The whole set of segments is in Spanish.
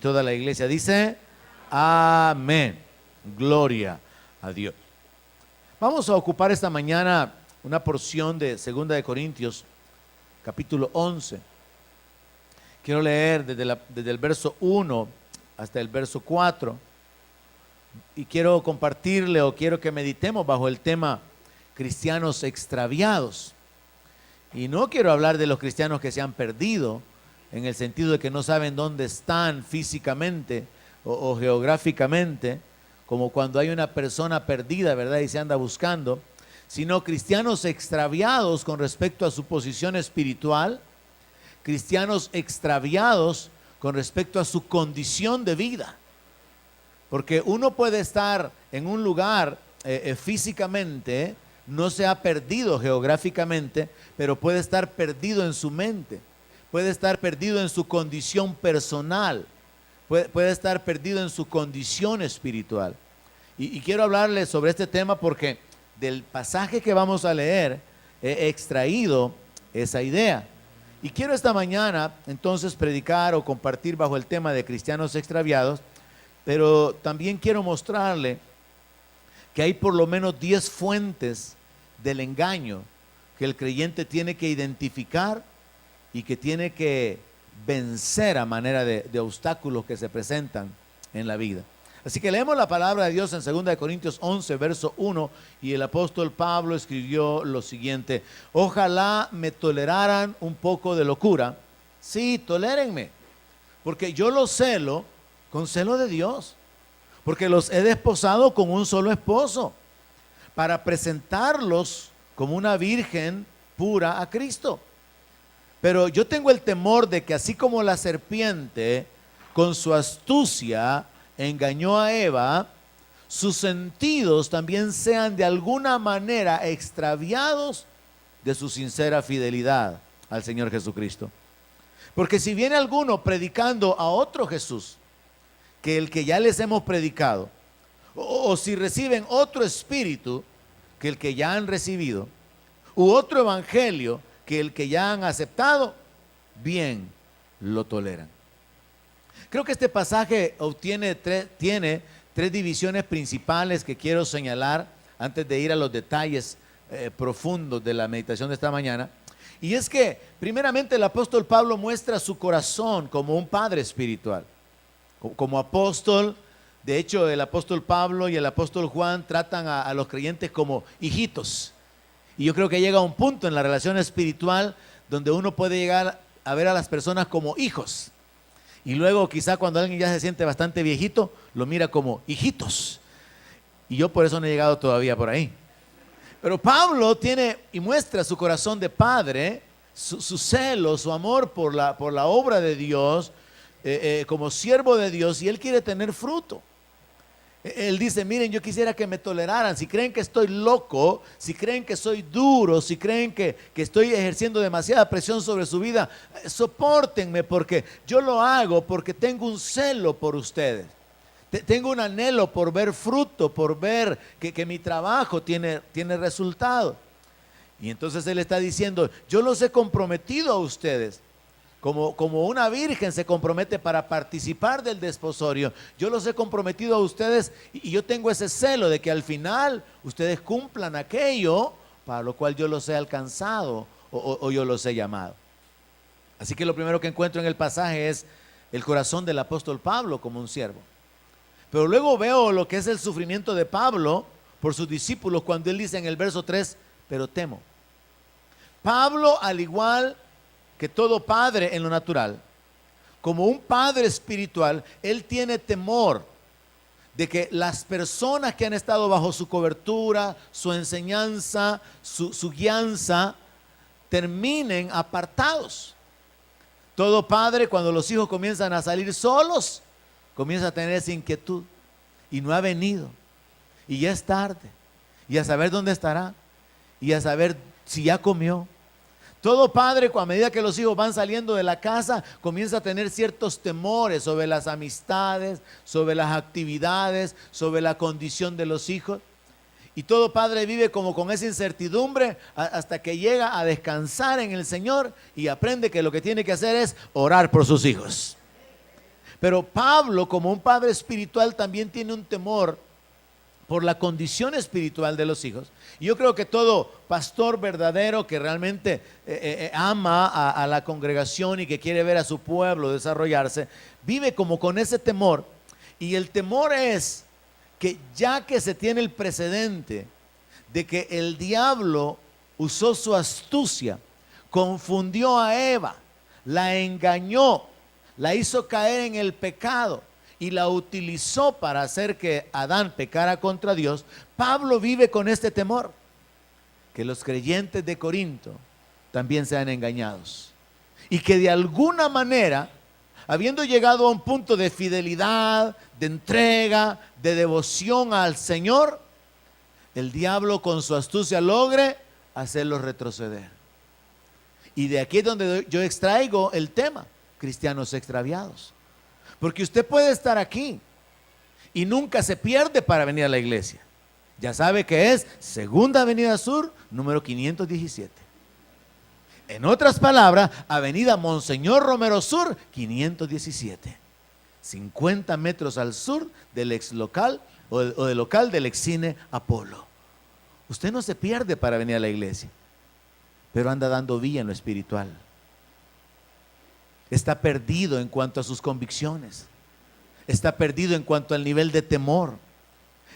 toda la iglesia dice, amén. Gloria a Dios. Vamos a ocupar esta mañana una porción de 2 de Corintios, capítulo 11. Quiero leer desde el verso 1 hasta el verso 4. Y quiero compartirle o quiero que meditemos bajo el tema cristianos extraviados. Y no quiero hablar de los cristianos que se han perdido, en el sentido de que no saben dónde están físicamente o geográficamente, como cuando hay una persona perdida, ¿verdad? Y se anda buscando, sino cristianos extraviados con respecto a su posición espiritual, cristianos extraviados con respecto a su condición de vida. Porque uno puede estar en un lugar físicamente, no se ha perdido geográficamente, pero puede estar perdido en su mente, puede estar perdido en su condición personal, puede estar perdido en su condición espiritual. Y quiero hablarles sobre este tema porque del pasaje que vamos a leer he extraído esa idea. Y quiero esta mañana entonces predicar o compartir bajo el tema de cristianos extraviados, pero también quiero mostrarle que hay por lo menos 10 fuentes del engaño que el creyente tiene que identificar y que tiene que vencer a manera de obstáculos que se presentan en la vida. Así que leemos la palabra de Dios en 2 de Corintios 11, verso 1, y el apóstol Pablo escribió lo siguiente: ojalá me toleraran un poco de locura. Sí, tolérenme, porque yo los celo con celo de Dios, porque los he desposado con un solo esposo, para presentarlos como una virgen pura a Cristo. Pero yo tengo el temor de que así como la serpiente con su astucia engañó a Eva, sus sentidos también sean de alguna manera extraviados de su sincera fidelidad al Señor Jesucristo. Porque si viene alguno predicando a otro Jesús que el que ya les hemos predicado, o si reciben otro espíritu que el que ya han recibido, u otro evangelio que el que ya han aceptado, bien lo toleran. Creo que este pasaje tiene tres divisiones principales que quiero señalar antes de ir a los detalles profundos de la meditación de esta mañana. Y es que primeramente el apóstol Pablo muestra su corazón como un padre espiritual. Como apóstol, de hecho el apóstol Pablo y el apóstol Juan tratan a los creyentes como hijitos. Y yo creo que llega un punto en la relación espiritual donde uno puede llegar a ver a las personas como hijos. Y luego quizá cuando alguien ya se siente bastante viejito, lo mira como hijitos. Y yo por eso no he llegado todavía por ahí. Pero Pablo tiene y muestra su corazón de padre, su celo, su amor por la obra de Dios, como siervo de Dios, y él quiere tener fruto. Él dice: miren, yo quisiera que me toleraran. Si creen que estoy loco, si creen que soy duro, si creen que estoy ejerciendo demasiada presión sobre su vida, sopórtenme, porque yo lo hago porque tengo un celo por ustedes. Tengo un anhelo por ver fruto, por ver que mi trabajo tiene resultado. Y entonces él está diciendo: yo los he comprometido a ustedes. Como una virgen se compromete para participar del desposorio, yo los he comprometido a ustedes y yo tengo ese celo de que al final ustedes cumplan aquello para lo cual yo los he alcanzado o yo los he llamado. Así que lo primero que encuentro en el pasaje es el corazón del apóstol Pablo como un siervo. Pero luego veo lo que es el sufrimiento de Pablo por sus discípulos cuando él dice en el verso 3: pero temo. Pablo, al igual que todo padre en lo natural, como un padre espiritual, él tiene temor de que las personas que han estado bajo su cobertura, su enseñanza, su guianza, terminen apartados. Todo padre, cuando los hijos comienzan a salir solos, comienza a tener esa inquietud, y no ha venido, y ya es tarde, y a saber dónde estará, y a saber si ya comió. Todo padre, a medida que los hijos van saliendo de la casa, comienza a tener ciertos temores sobre las amistades, sobre las actividades, sobre la condición de los hijos. Y todo padre vive como con esa incertidumbre hasta que llega a descansar en el Señor y aprende que lo que tiene que hacer es orar por sus hijos. Pero Pablo, como un padre espiritual, también tiene un temor por la condición espiritual de los hijos. Y yo creo que todo pastor verdadero que realmente ama a la congregación y que quiere ver a su pueblo desarrollarse, vive como con ese temor. Y el temor es que ya que se tiene el precedente de que el diablo usó su astucia, confundió a Eva, la engañó, la hizo caer en el pecado y la utilizó para hacer que Adán pecara contra Dios, Pablo vive con este temor, que los creyentes de Corinto también sean engañados y que de alguna manera, habiendo llegado a un punto de fidelidad, de entrega, de devoción al Señor, el diablo con su astucia logre hacerlos retroceder. Y de aquí es donde yo extraigo el tema, cristianos extraviados. Porque usted puede estar aquí y nunca se pierde para venir a la iglesia. Ya sabe que es Segunda Avenida Sur, número 517. En otras palabras, Avenida Monseñor Romero Sur, 517. 50 metros al sur del ex local o del local del ex cine Apolo. Usted no se pierde para venir a la iglesia, pero anda dando vía en lo espiritual. Está perdido en cuanto a sus convicciones. Está perdido en cuanto al nivel de temor.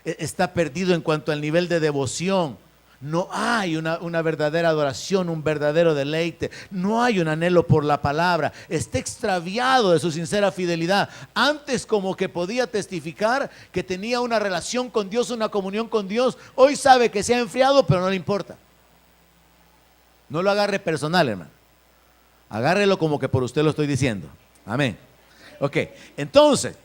Está perdido en cuanto al nivel de devoción. No hay una verdadera adoración, un verdadero deleite. No hay un anhelo por la palabra. Está extraviado de su sincera fidelidad. Antes como que podía testificar que tenía una relación con Dios, una comunión con Dios. Hoy sabe que se ha enfriado, pero no le importa. No lo agarre personal, hermano. Agárrelo como que por usted lo estoy diciendo. Amén. Ok, entonces,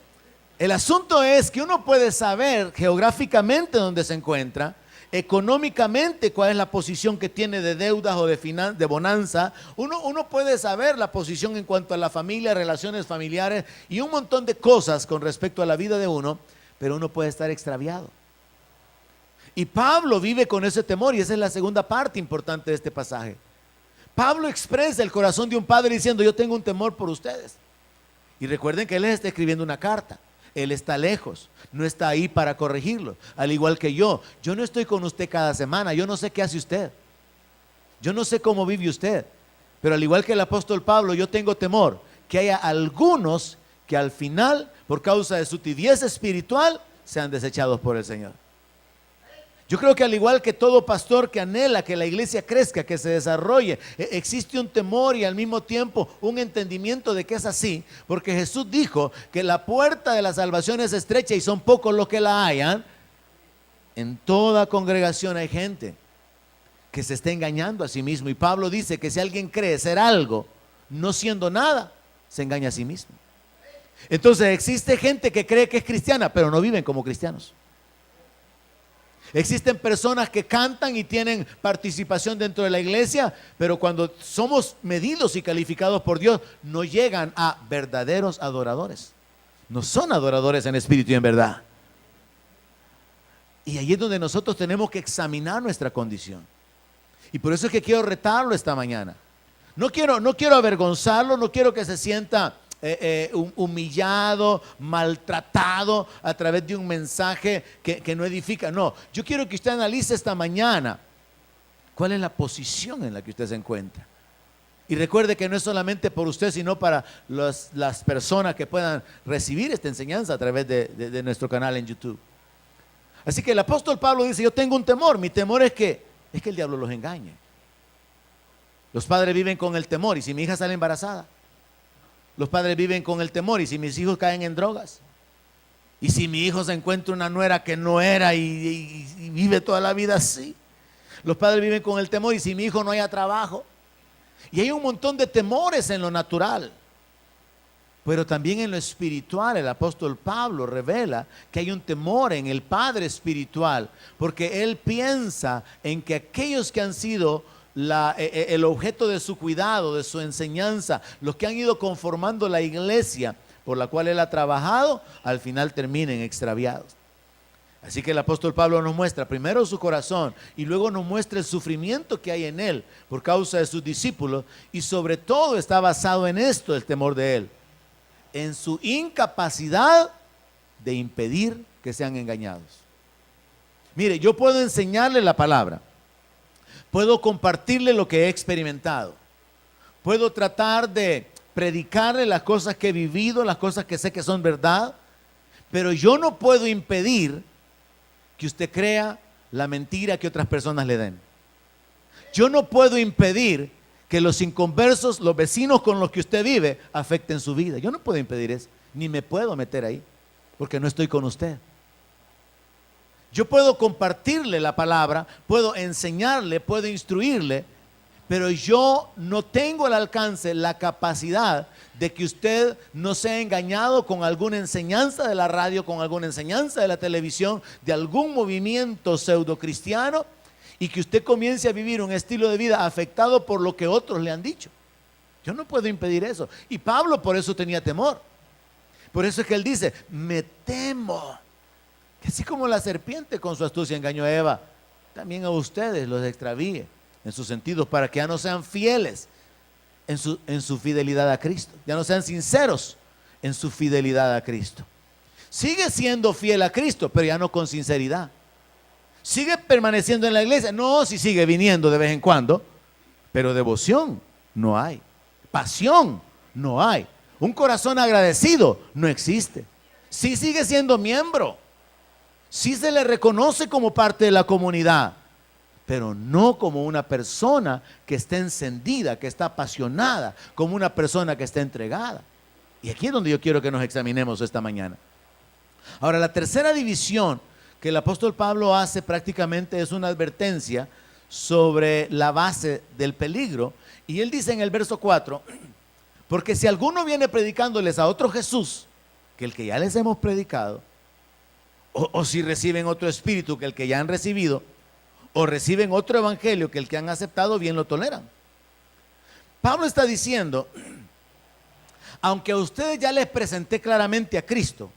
el asunto es que uno puede saber geográficamente dónde se encuentra, económicamente cuál es la posición que tiene de deudas o de bonanza. Uno puede saber la posición en cuanto a la familia, relaciones familiares y un montón de cosas con respecto a la vida de uno, pero uno puede estar extraviado. Y Pablo vive con ese temor y esa es la segunda parte importante de este pasaje. Pablo expresa el corazón de un padre diciendo: yo tengo un temor por ustedes. Y recuerden que él les está escribiendo una carta. Él está lejos, no está ahí para corregirlo. Al igual que yo no estoy con usted cada semana. Yo no sé qué hace usted. Yo no sé cómo vive usted. Pero al igual que el apóstol Pablo, yo tengo temor que haya algunos que al final, por causa de su tibieza espiritual, sean desechados por el Señor. Yo creo que al igual que todo pastor que anhela que la iglesia crezca, que se desarrolle, existe un temor y al mismo tiempo un entendimiento de que es así, porque Jesús dijo que la puerta de la salvación es estrecha y son pocos los que la hallan. En toda congregación hay gente que se está engañando a sí mismo, y Pablo dice que si alguien cree ser algo no siendo nada, se engaña a sí mismo. Entonces existe gente que cree que es cristiana, pero no viven como cristianos. Existen personas que cantan y tienen participación dentro de la iglesia, pero cuando somos medidos y calificados por Dios, no llegan a verdaderos adoradores. No son adoradores en espíritu y en verdad. Y ahí es donde nosotros tenemos que examinar nuestra condición. Y por eso es que quiero retarlo esta mañana. No quiero avergonzarlo, no quiero que se sienta humillado, maltratado a través de un mensaje que no edifica. No, yo quiero que usted analice esta mañana cuál es la posición en la que usted se encuentra. Y recuerde que no es solamente por usted, sino para las personas que puedan recibir esta enseñanza a través de nuestro canal en YouTube. Así que el apóstol Pablo dice: yo tengo un temor. Mi temor es que el diablo los engañe. Los padres viven con el temor: y si mi hija sale embarazada. Los padres viven con el temor: y si mis hijos caen en drogas, y si mi hijo se encuentra una nuera que no era y vive toda la vida así. Los padres viven con el temor: y si mi hijo no haya trabajo. Y hay un montón de temores en lo natural, pero también en lo espiritual. El apóstol Pablo revela que hay un temor en el padre espiritual, porque él piensa en que aquellos que han sido el objeto de su cuidado, de su enseñanza, los que han ido conformando la iglesia por la cual él ha trabajado, al final terminen extraviados. Así que el apóstol Pablo nos muestra primero su corazón y luego nos muestra el sufrimiento que hay en él por causa de sus discípulos, y sobre todo está basado en esto el temor de él. en su incapacidad de impedir que sean engañados. Mire, yo puedo enseñarle la palabra, puedo compartirle lo que he experimentado, puedo tratar de predicarle las cosas que he vivido, las cosas que sé que son verdad, pero yo no puedo impedir que usted crea la mentira que otras personas le den. Yo no puedo impedir que los inconversos, los vecinos con los que usted vive, afecten su vida. Yo no puedo impedir eso, ni me puedo meter ahí, porque no estoy con usted. Yo puedo compartirle la palabra, puedo enseñarle, puedo instruirle, pero yo no tengo el alcance, la capacidad de que usted no sea engañado con alguna enseñanza de la radio, con alguna enseñanza de la televisión, de algún movimiento pseudocristiano, y que usted comience a vivir un estilo de vida afectado por lo que otros le han dicho. Yo no puedo impedir eso. Y Pablo por eso tenía temor. Por eso es que él dice, me temo que así como la serpiente con su astucia engañó a Eva, también a ustedes los extravíe en sus sentidos, para que ya no sean fieles en su fidelidad a Cristo, ya no sean sinceros en su fidelidad a Cristo. Sigue siendo fiel a Cristo, pero ya no con sinceridad. Sigue permaneciendo en la iglesia, no, si sigue viniendo de vez en cuando, pero devoción no hay, pasión no hay, un corazón agradecido no existe. Sí sigue siendo miembro, sí se le reconoce como parte de la comunidad, pero no como una persona que está encendida, que está apasionada, como una persona que está entregada. Y aquí es donde yo quiero que nos examinemos esta mañana. Ahora, la tercera división que el apóstol Pablo hace prácticamente es una advertencia sobre la base del peligro. Y él dice en el verso 4, porque si alguno viene predicándoles a otro Jesús, que el que ya les hemos predicado, o si reciben otro espíritu que el que ya han recibido, o reciben otro evangelio que el que han aceptado, bien lo toleran. Pablo está diciendo, aunque a ustedes ya les presenté claramente a Cristo,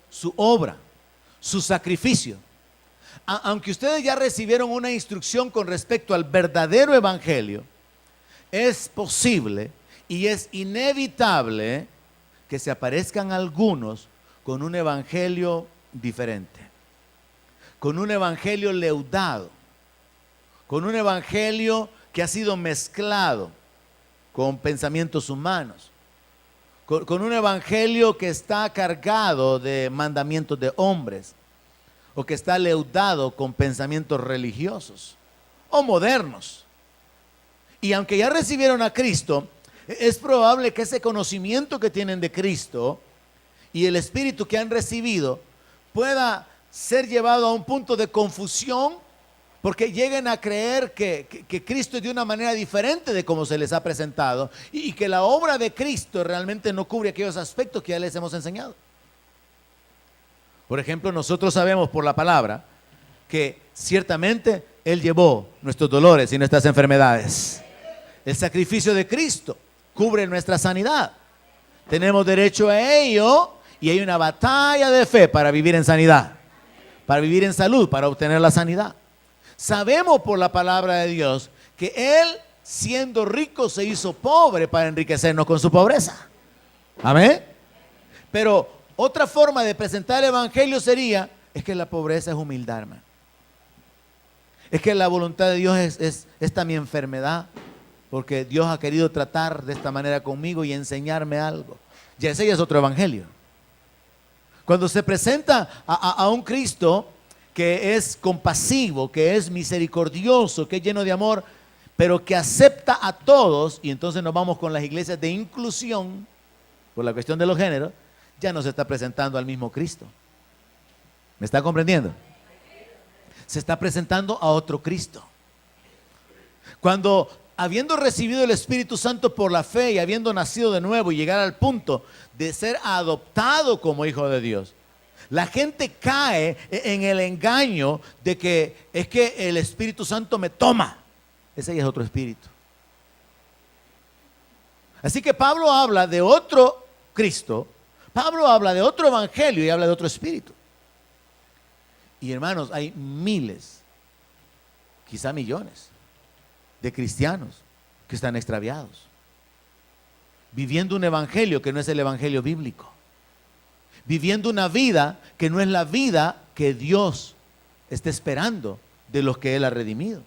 su obra, su sacrificio, aunque ustedes ya recibieron una instrucción con respecto al verdadero evangelio, es posible y es inevitable que se aparezcan algunos con un evangelio diferente, con un evangelio leudado, con un evangelio que ha sido mezclado con pensamientos humanos, con un evangelio que está cargado de mandamientos de hombres, o que está leudado con pensamientos religiosos o modernos. Y aunque ya recibieron a Cristo, es probable que ese conocimiento que tienen de Cristo y el espíritu que han recibido pueda ser llevado a un punto de confusión, porque lleguen a creer que Cristo es de una manera diferente de como se les ha presentado, y que la obra de Cristo realmente no cubre aquellos aspectos que ya les hemos enseñado. Por ejemplo, nosotros sabemos por la palabra que ciertamente Él llevó nuestros dolores y nuestras enfermedades. El sacrificio de Cristo cubre nuestra sanidad. Tenemos derecho a ello, y hay una batalla de fe para vivir en sanidad, para vivir en salud, para obtener la sanidad. Sabemos por la palabra de Dios que Él, siendo rico, se hizo pobre para enriquecernos con su pobreza. Amén. Pero otra forma de presentar el evangelio sería, es que la pobreza es humildad, hermano. Es que la voluntad de Dios es esta mi enfermedad, porque Dios ha querido tratar de esta manera conmigo y enseñarme algo. Ya ese ya es otro evangelio. Cuando se presenta a un Cristo que es compasivo, que es misericordioso, que es lleno de amor, pero que acepta a todos, y entonces nos vamos con las iglesias de inclusión, por la cuestión de los géneros, ya no se está presentando al mismo Cristo. ¿Me está comprendiendo? Se está presentando a otro Cristo. Cuando, habiendo recibido el Espíritu Santo por la fe y habiendo nacido de nuevo y llegar al punto de ser adoptado como hijo de Dios, la gente cae en el engaño de que es que el Espíritu Santo me toma. Ese ya es otro espíritu. Así que Pablo habla de otro Cristo, Pablo habla de otro evangelio y habla de otro espíritu. Y hermanos, hay miles, quizá millones de cristianos que están extraviados. viviendo un evangelio que no es el evangelio bíblico, viviendo una vida que no es la vida que Dios está esperando de los que Él ha redimido,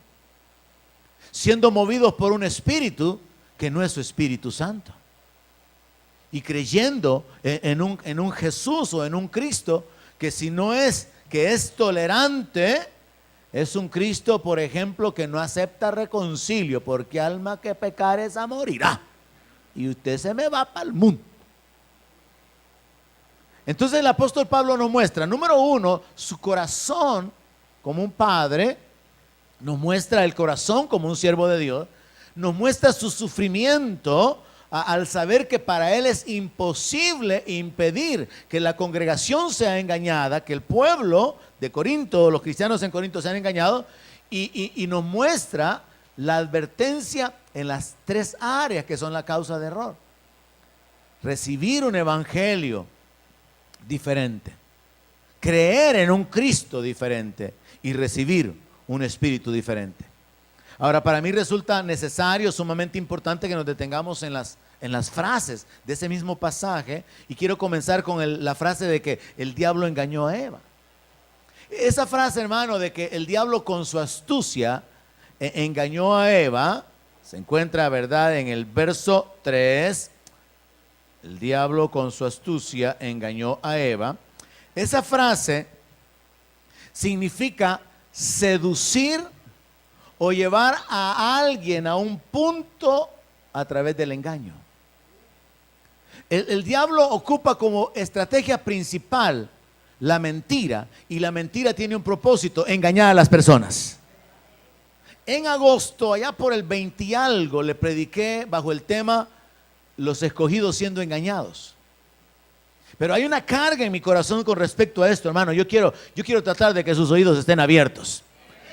siendo movidos por un espíritu que no es su Espíritu Santo, y creyendo en un Jesús o en un Cristo que si no es que es tolerante, es un Cristo, por ejemplo, que no acepta reconcilio, porque alma que pecare esa morirá, y usted se me va para el mundo. Entonces el apóstol Pablo nos muestra, número uno, su corazón como un padre, nos muestra el corazón como un siervo de Dios, nos muestra su sufrimiento al saber que para él es imposible impedir que la congregación sea engañada, que el pueblo de Corinto, los cristianos en Corinto sean engañados, y nos muestra la advertencia en las tres áreas que son la causa de error. Recibir un evangelio diferente, creer en un Cristo diferente y recibir un espíritu diferente. Ahora, para mí resulta necesario, sumamente importante, que nos detengamos en las frases de ese mismo pasaje, y quiero comenzar con la frase de que el diablo engañó a Eva. Esa frase, hermano, de que el diablo con su astucia engañó a Eva, se encuentra, ¿verdad?, en el verso 3, el diablo con su astucia engañó a Eva. Esa frase significa seducir o llevar a alguien a un punto a través del engaño. El diablo ocupa como estrategia principal la mentira, y la mentira tiene un propósito: engañar a las personas. En agosto, allá por el 20 y algo, le prediqué bajo el tema los escogidos siendo engañados. Pero hay una carga en mi corazón con respecto a esto, hermano. Yo quiero tratar de que sus oídos estén abiertos,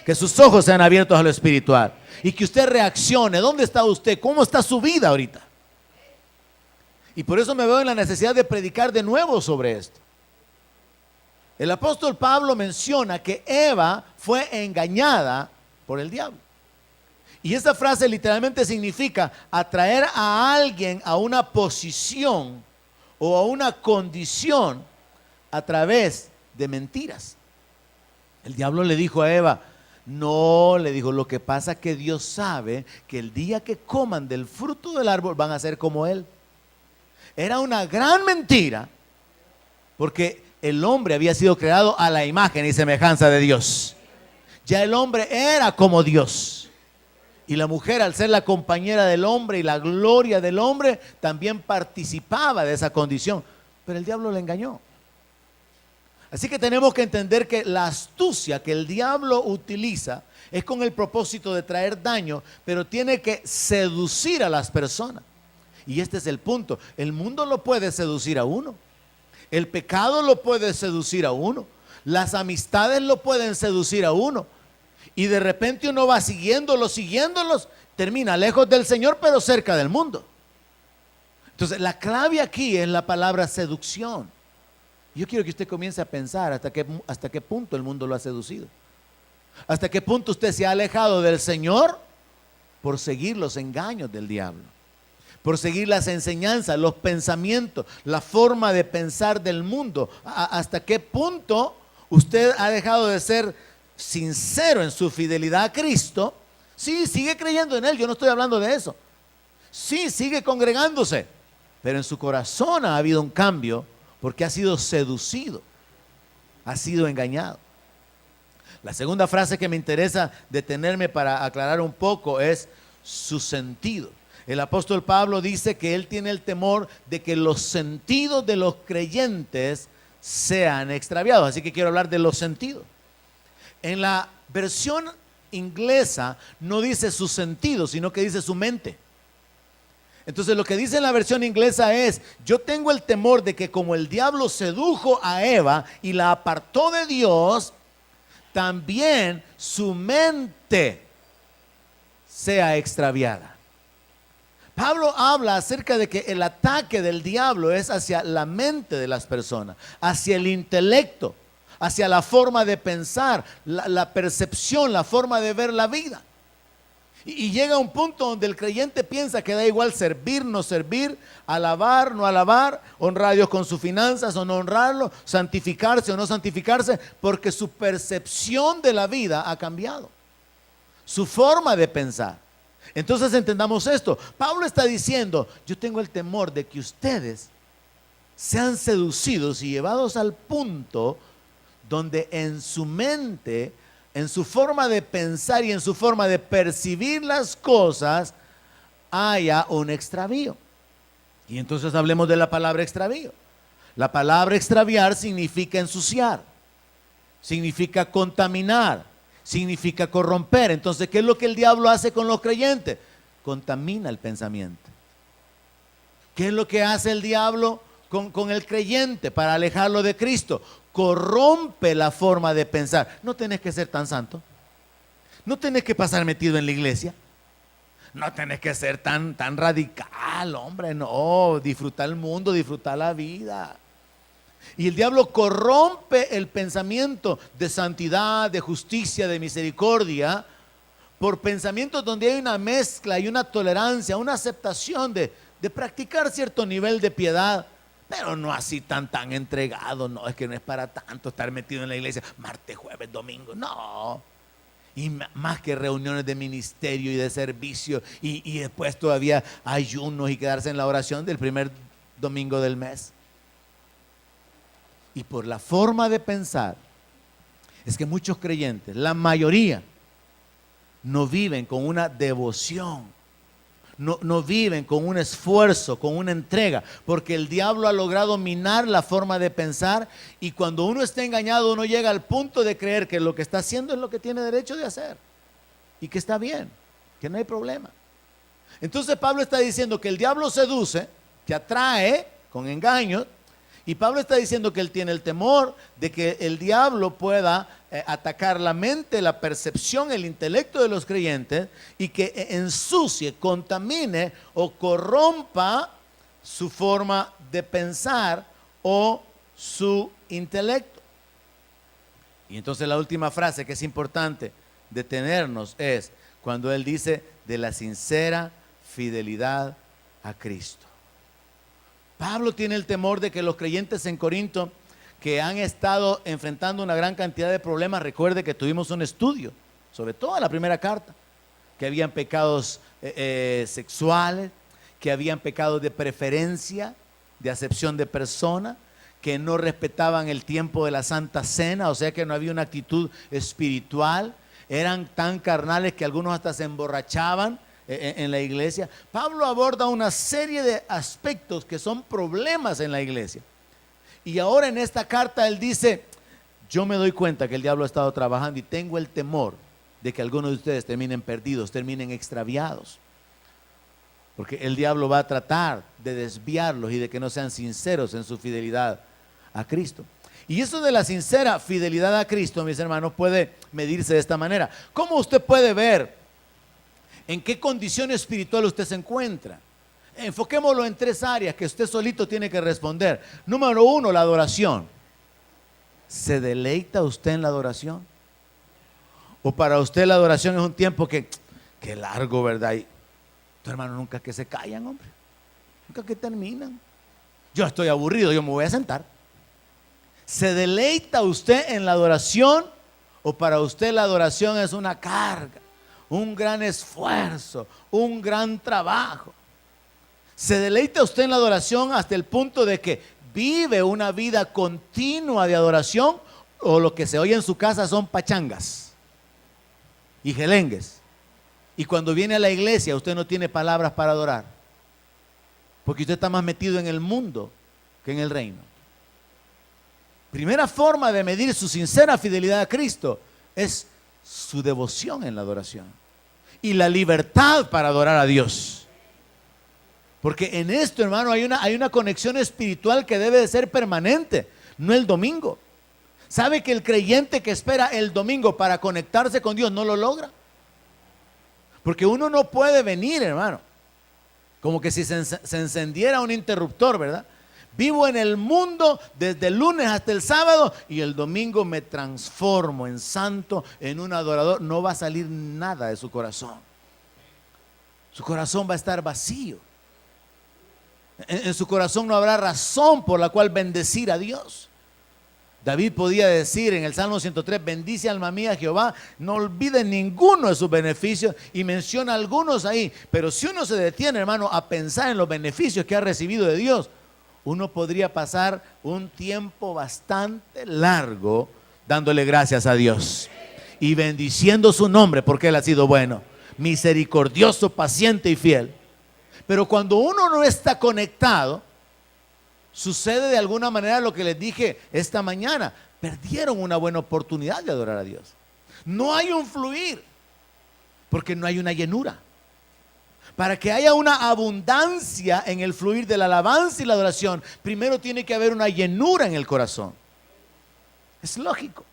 que sus ojos sean abiertos a lo espiritual, y que usted reaccione. ¿Dónde está usted? ¿Cómo está su vida ahorita? Y por eso me veo en la necesidad de predicar de nuevo sobre esto. El apóstol Pablo menciona que Eva fue engañada por el diablo. Y esa frase literalmente significa atraer a alguien a una posición o a una condición a través de mentiras. El diablo le dijo a Eva, no, le dijo, lo que pasa es que Dios sabe que el día que coman del fruto del árbol van a ser como Él. Era una gran mentira, porque el hombre había sido creado a la imagen y semejanza de Dios. Ya el hombre era como Dios. Y la mujer, al ser la compañera del hombre y la gloria del hombre, también participaba de esa condición. Pero el diablo le engañó. Así que tenemos que entender que la astucia que el diablo utiliza es con el propósito de traer daño, pero tiene que seducir a las personas. Y este es el punto. El mundo lo puede seducir a uno. El pecado lo puede seducir a uno. Las amistades lo pueden seducir a uno. Y de repente uno va siguiéndolos, termina lejos del Señor, pero cerca del mundo. Entonces, la clave aquí es la palabra seducción. Yo quiero que usted comience a pensar hasta qué punto el mundo lo ha seducido. Hasta qué punto usted se ha alejado del Señor por seguir los engaños del diablo, por seguir las enseñanzas, los pensamientos, la forma de pensar del mundo. Hasta qué punto usted ha dejado de ser sincero en su fidelidad a Cristo. Sí, sigue creyendo en Él, yo no estoy hablando de eso. Sí, sigue congregándose, pero en su corazón ha habido un cambio, porque ha sido seducido, ha sido engañado. La segunda frase que me interesa detenerme para aclarar un poco es su sentido. El apóstol Pablo dice que él tiene el temor de que los sentidos de los creyentes sean extraviados. Así que quiero hablar de los sentidos. En la versión inglesa no dice su sentido, sino que dice su mente. Entonces lo que dice en la versión inglesa es: yo tengo el temor de que como el diablo sedujo a Eva y la apartó de Dios, también su mente sea extraviada. Pablo habla acerca de que el ataque del diablo es hacia la mente de las personas, hacia el intelecto, hacia la forma de pensar, la percepción, la forma de ver la vida. Y llega un punto donde el creyente piensa que da igual servir, no servir, alabar, no alabar, honrar a Dios con sus finanzas o no honrarlo, santificarse o no santificarse, porque su percepción de la vida ha cambiado, su forma de pensar. Entonces entendamos esto. Pablo está diciendo, yo tengo el temor de que ustedes sean seducidos y llevados al punto donde en su mente, en su forma de pensar y en su forma de percibir las cosas, haya un extravío. Y entonces hablemos de la palabra extravío. La palabra extraviar significa ensuciar, significa contaminar, significa corromper. Entonces, ¿qué es lo que el diablo hace con los creyentes? Contamina el pensamiento. ¿Qué es lo que hace el diablo con el creyente para alejarlo de Cristo? Corrompe la forma de pensar. No tenés que ser tan santo, no tenés que pasar metido en la iglesia, no tenés que ser tan radical, hombre, no, disfrutar el mundo, disfrutar la vida. Y el diablo corrompe el pensamiento de santidad, de justicia, de misericordia, por pensamientos donde hay una mezcla y una tolerancia, una aceptación de practicar cierto nivel de piedad, pero no así tan entregado. No, es que no es para tanto estar metido en la iglesia martes, jueves, domingo, no. Y más que reuniones de ministerio y de servicio y después todavía ayunos y quedarse en la oración del primer domingo del mes. Y por la forma de pensar es que muchos creyentes, la mayoría, no viven con una devoción, no viven con un esfuerzo, con una entrega, porque el diablo ha logrado minar la forma de pensar, y cuando uno está engañado, uno llega al punto de creer que lo que está haciendo es lo que tiene derecho de hacer y que está bien, que no hay problema. Entonces Pablo está diciendo que el diablo seduce, que atrae con engaños, y Pablo está diciendo que él tiene el temor de que el diablo pueda atacar la mente, la percepción, el intelecto de los creyentes, y que ensucie, contamine o corrompa su forma de pensar o su intelecto. Y entonces la última frase que es importante detenernos es cuando él dice de la sincera fidelidad a Cristo. Pablo tiene el temor de que los creyentes en Corinto, que han estado enfrentando una gran cantidad de problemas, recuerde que tuvimos un estudio sobre toda la primera carta, que habían pecados sexuales, que habían pecados de preferencia, de acepción de persona, que no respetaban el tiempo de la Santa Cena, o sea que no había una actitud espiritual, eran tan carnales que algunos hasta se emborrachaban en la iglesia. Pablo aborda una serie de aspectos que son problemas en la iglesia. Y ahora en esta carta él dice, yo me doy cuenta que el diablo ha estado trabajando y tengo el temor de que algunos de ustedes terminen perdidos, terminen extraviados. Porque el diablo va a tratar de desviarlos y de que no sean sinceros en su fidelidad a Cristo. Y eso de la sincera fidelidad a Cristo, mis hermanos, puede medirse de esta manera. ¿Cómo usted puede ver en qué condición espiritual usted se encuentra? Enfoquémoslo en tres áreas que usted solito tiene que responder. Número uno, la adoración. ¿Se deleita usted en la adoración? ¿O para usted la adoración es un tiempo que largo, verdad? Y tu hermano, nunca que se callan, hombre. Nunca que terminan. Yo estoy aburrido, yo me voy a sentar. ¿Se deleita usted en la adoración? ¿O para usted la adoración es una carga, un gran esfuerzo, un gran trabajo? ¿Se deleita usted en la adoración hasta el punto de que vive una vida continua de adoración? ¿O lo que se oye en su casa son pachangas y gelengues? Y cuando viene a la iglesia usted no tiene palabras para adorar, porque usted está más metido en el mundo que en el reino. Primera forma de medir su sincera fidelidad a Cristo es su devoción en la adoración y la libertad para adorar a Dios. Porque en esto, hermano, hay una conexión espiritual que debe de ser permanente, no el domingo. ¿Sabe que el creyente que espera el domingo para conectarse con Dios no lo logra? Porque uno no puede venir, hermano, como que si se encendiera un interruptor, ¿verdad? Vivo en el mundo desde el lunes hasta el sábado y el domingo me transformo en santo, en un adorador. No va a salir nada de su corazón. Su corazón va a estar vacío. En su corazón no habrá razón por la cual bendecir a Dios. David podía decir en el Salmo 103, bendice alma mía Jehová, no olvide ninguno de sus beneficios, y menciona algunos ahí. Pero si uno se detiene, hermano, a pensar en los beneficios que ha recibido de Dios, uno podría pasar un tiempo bastante largo dándole gracias a Dios y bendiciendo su nombre, porque Él ha sido bueno, misericordioso, paciente y fiel. Pero cuando uno no está conectado, sucede de alguna manera lo que les dije esta mañana. Perdieron una buena oportunidad de adorar a Dios. No hay un fluir, porque no hay una llenura. Para que haya una abundancia en el fluir de la alabanza y la adoración, primero tiene que haber una llenura en el corazón. Es lógico.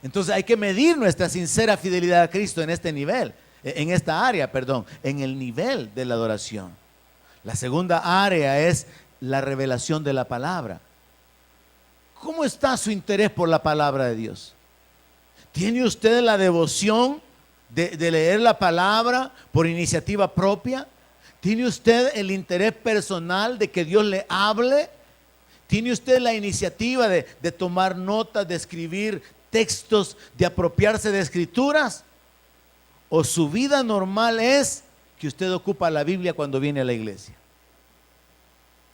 Entonces hay que medir nuestra sincera fidelidad a Cristo en este nivel, en esta área, perdón, en el nivel de la adoración. La segunda área es la revelación de la palabra. ¿Cómo está su interés por la palabra de Dios? ¿Tiene usted la devoción de leer la palabra por iniciativa propia? ¿Tiene usted el interés personal de que Dios le hable? ¿Tiene usted la iniciativa de tomar notas, de escribir textos, de apropiarse de escrituras? ¿O su vida normal es que usted ocupa la Biblia cuando viene a la iglesia?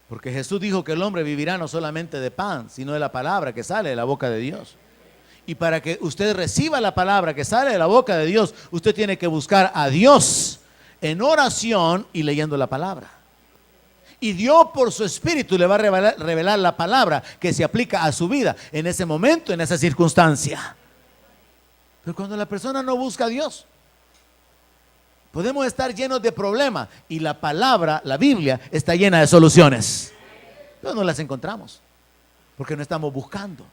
Porque Jesús dijo que el hombre vivirá no solamente de pan, sino de la palabra que sale de la boca de Dios. Y para que usted reciba la palabra que sale de la boca de Dios, usted tiene que buscar a Dios en oración y leyendo la palabra. Y Dios por su Espíritu le va a revelar la palabra que se aplica a su vida en ese momento, en esa circunstancia. Pero cuando la persona no busca a Dios, podemos estar llenos de problemas y la palabra, la Biblia, está llena de soluciones. Pero no las encontramos porque no estamos buscando.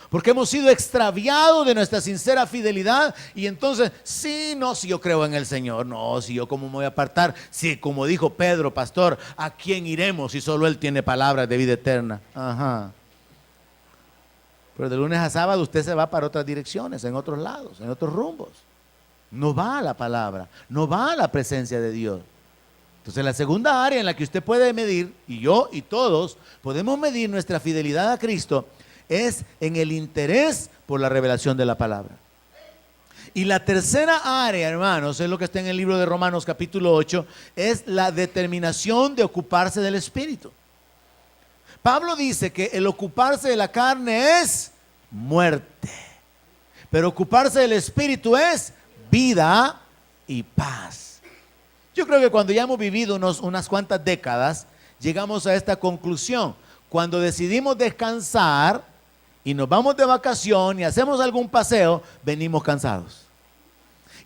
Porque hemos sido extraviados de nuestra sincera fidelidad. Y entonces, si yo creo en el Señor. No, si yo cómo me voy a apartar. Si como dijo Pedro, pastor, ¿a quién iremos si solo Él tiene palabras de vida eterna? Ajá. Pero de lunes a sábado usted se va para otras direcciones, en otros lados, en otros rumbos. No va a la palabra, no va a la presencia de Dios. Entonces la segunda área en la que usted puede medir, y yo y todos podemos medir nuestra fidelidad a Cristo, es en el interés por la revelación de la palabra. Y la tercera área, hermanos, es lo que está en el libro de Romanos capítulo 8, es la determinación de ocuparse del Espíritu. Pablo dice que el ocuparse de la carne es muerte, pero ocuparse del Espíritu es vida y paz. Yo creo que cuando ya hemos vivido unas cuantas décadas, llegamos a esta conclusión. Cuando decidimos descansar y nos vamos de vacación y hacemos algún paseo, venimos cansados.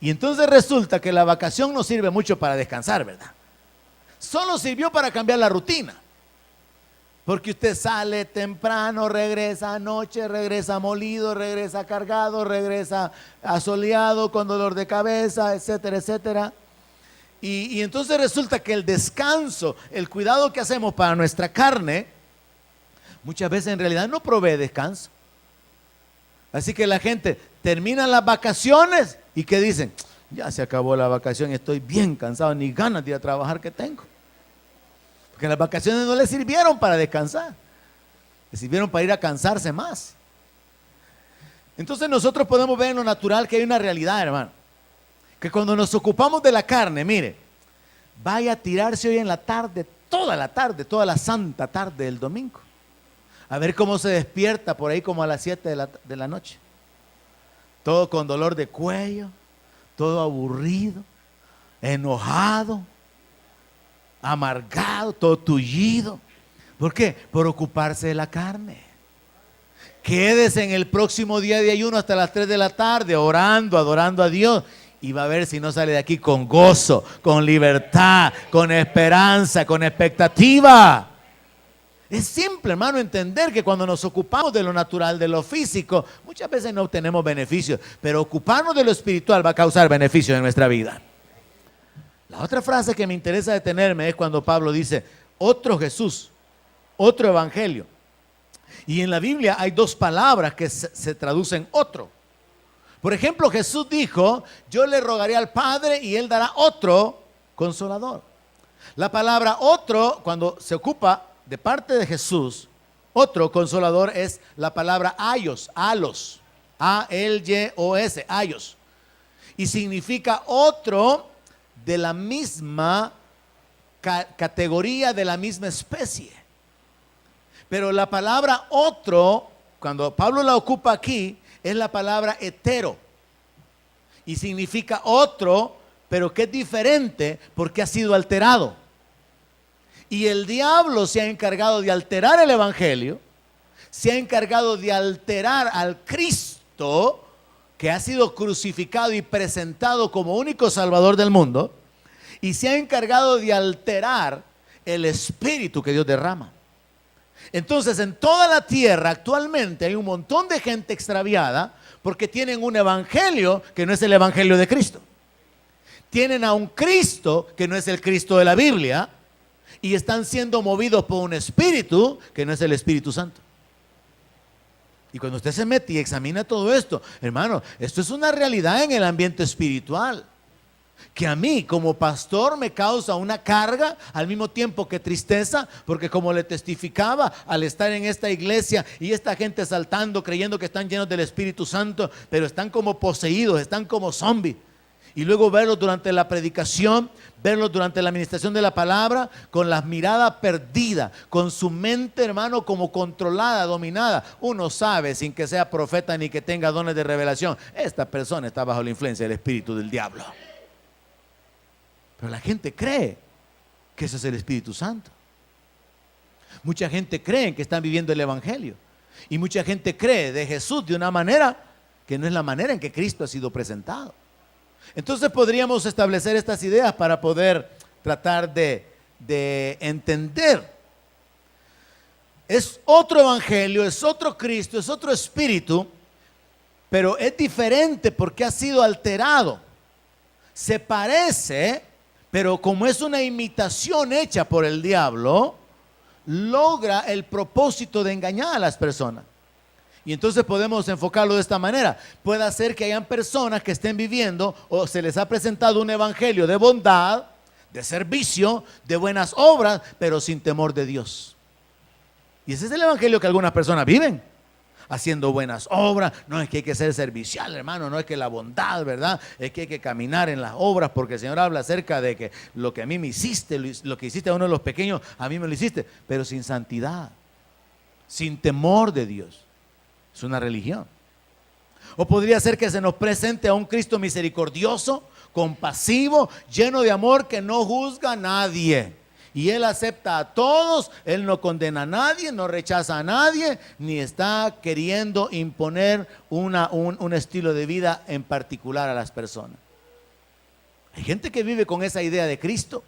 Y entonces resulta que la vacación no sirve mucho para descansar, ¿verdad? Solo sirvió para cambiar la rutina. Porque usted sale temprano, regresa anoche, regresa molido, regresa cargado, regresa asoleado, con dolor de cabeza, etcétera, etcétera. Y entonces resulta que el descanso, el cuidado que hacemos para nuestra carne, muchas veces en realidad no provee descanso. Así que la gente termina las vacaciones y ¿qué dicen? Ya se acabó la vacación y estoy bien cansado, ni ganas de ir a trabajar que tengo. Porque las vacaciones no les sirvieron para descansar, les sirvieron para ir a cansarse más. Entonces nosotros podemos ver en lo natural que hay una realidad, hermano, que cuando nos ocupamos de la carne, mire, vaya a tirarse hoy en la tarde, toda la santa tarde del domingo, a ver cómo se despierta por ahí como a las 7 de la noche, todo con dolor de cuello, todo aburrido, enojado, amargado, todo tullido. ¿Por qué? Por ocuparse de la carne. Quédese en el próximo día de ayuno hasta las 3 de la tarde orando, adorando a Dios, y va a ver si no sale de aquí con gozo, con libertad, con esperanza, con expectativa. Es simple, hermano, entender que cuando nos ocupamos de lo natural, de lo físico, muchas veces no obtenemos beneficios, pero ocuparnos de lo espiritual va a causar beneficios en nuestra vida. La otra frase que me interesa detenerme es cuando Pablo dice, otro Jesús, otro evangelio. Y en la Biblia hay dos palabras que se traducen otro. Por ejemplo, Jesús dijo, yo le rogaré al Padre y Él dará otro consolador. La palabra otro, cuando se ocupa de parte de Jesús, otro consolador, es la palabra aios, alos, A-L-Y-O-S, aios. Y significa otro de la misma categoría, de la misma especie. Pero la palabra otro, cuando Pablo la ocupa aquí, es la palabra hetero. Y significa otro, pero que es diferente porque ha sido alterado. Y el diablo se ha encargado de alterar el evangelio, se ha encargado de alterar al Cristo que ha sido crucificado y presentado como único salvador del mundo, y se ha encargado de alterar el espíritu que Dios derrama. Entonces, en toda la tierra actualmente hay un montón de gente extraviada porque tienen un evangelio que no es el evangelio de Cristo. Tienen a un Cristo que no es el Cristo de la Biblia y están siendo movidos por un espíritu que no es el Espíritu Santo. Y cuando usted se mete y examina todo esto, hermano, esto es una realidad en el ambiente espiritual, que a mí como pastor me causa una carga, al mismo tiempo que tristeza, porque como le testificaba, al estar en esta iglesia y esta gente saltando, creyendo que están llenos del Espíritu Santo, pero están como poseídos, están como zombies. Y luego verlos durante la predicación, verlos durante la administración de la palabra, con las miradas perdidas, con su mente, hermano, como controlada, dominada. Uno sabe, sin que sea profeta ni que tenga dones de revelación, esta persona está bajo la influencia del espíritu del diablo. Pero la gente cree que ese es el Espíritu Santo. Mucha gente cree que están viviendo el evangelio. Y mucha gente cree de Jesús de una manera que no es la manera en que Cristo ha sido presentado. Entonces podríamos establecer estas ideas para poder tratar de entender. Es otro evangelio, es otro Cristo, es otro espíritu, pero es diferente porque ha sido alterado. Se parece, pero como es una imitación hecha por el diablo, logra el propósito de engañar a las personas. Y entonces podemos enfocarlo de esta manera. Puede ser que hayan personas que estén viviendo o se les ha presentado un evangelio de bondad, de servicio, de buenas obras, pero sin temor de Dios. Y ese es el evangelio que algunas personas viven, haciendo buenas obras. No es que hay que ser servicial, hermano, no es que la bondad, ¿verdad? Es que hay que caminar en las obras, porque el Señor habla acerca de que lo que a mí me hiciste, lo que hiciste a uno de los pequeños, a mí me lo hiciste, pero sin santidad, sin temor de Dios. Es una religión. O podría ser que se nos presente a un Cristo misericordioso, compasivo, lleno de amor, que no juzga a nadie. Y Él acepta a todos, Él no condena a nadie, no rechaza a nadie, ni está queriendo imponer un estilo de vida en particular a las personas. Hay gente que vive con esa idea de Cristo,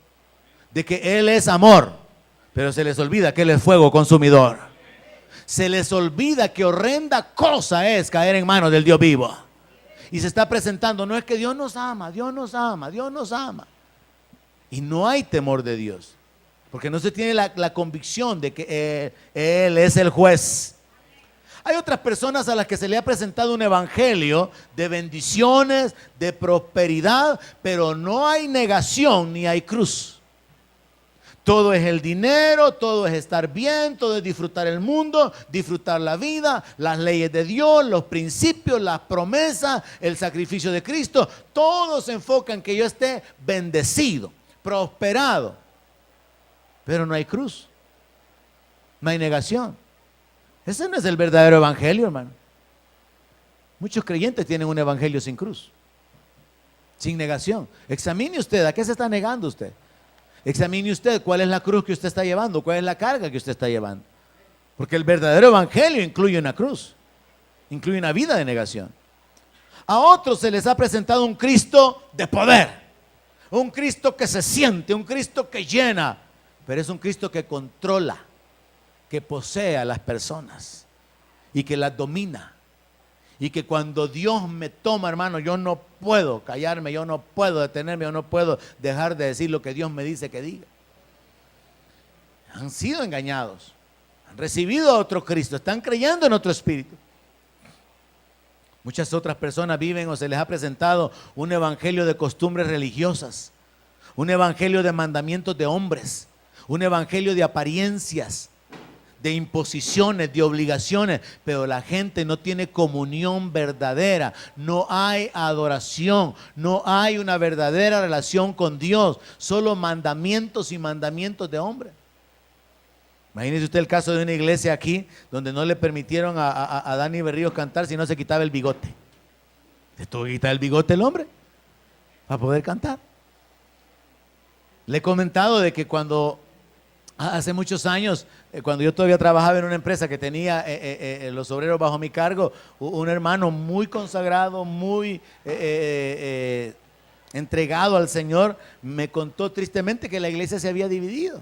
de que Él es amor, pero se les olvida que Él es fuego consumidor. Se les olvida que horrenda cosa es caer en manos del Dios vivo. Y se está presentando, no es que Dios nos ama, Dios nos ama, Dios nos ama. Y no hay temor de Dios, porque no se tiene la convicción de que Él es el juez. Hay otras personas a las que se le ha presentado un evangelio de bendiciones, de prosperidad, pero no hay negación ni hay cruz. Todo es el dinero, todo es estar bien, todo es disfrutar el mundo, disfrutar la vida, las leyes de Dios, los principios, las promesas, el sacrificio de Cristo. Todo se enfoca en que yo esté bendecido, prosperado. Pero no hay cruz, no hay negación. Ese no es el verdadero evangelio, hermano. Muchos creyentes tienen un evangelio sin cruz, sin negación. Examine usted, ¿a qué se está negando usted? Examine usted cuál es la cruz que usted está llevando, cuál es la carga que usted está llevando. Porque el verdadero evangelio incluye una cruz, incluye una vida de negación. A otros se les ha presentado un Cristo de poder, un Cristo que se siente, un Cristo que llena, pero es un Cristo que controla, que posee a las personas y que las domina. Y que cuando Dios me toma, hermano, yo no puedo callarme, yo no puedo detenerme, yo no puedo dejar de decir lo que Dios me dice que diga. Han sido engañados, han recibido a otro Cristo, están creyendo en otro espíritu. Muchas otras personas viven o se les ha presentado un evangelio de costumbres religiosas, un evangelio de mandamientos de hombres, un evangelio de apariencias, de imposiciones, de obligaciones, pero la gente no tiene comunión verdadera, no hay adoración, no hay una verdadera relación con Dios, solo mandamientos y mandamientos de hombres. Imagínese usted el caso de una iglesia aquí donde no le permitieron a Dani Berríos cantar si no se quitaba el bigote. ¿Se tuvo que quitar el bigote el hombre para poder cantar? Le he comentado de que cuando hace muchos años, cuando yo todavía trabajaba en una empresa que tenía los obreros bajo mi cargo, un hermano muy consagrado, muy entregado al Señor, me contó tristemente que la iglesia se había dividido.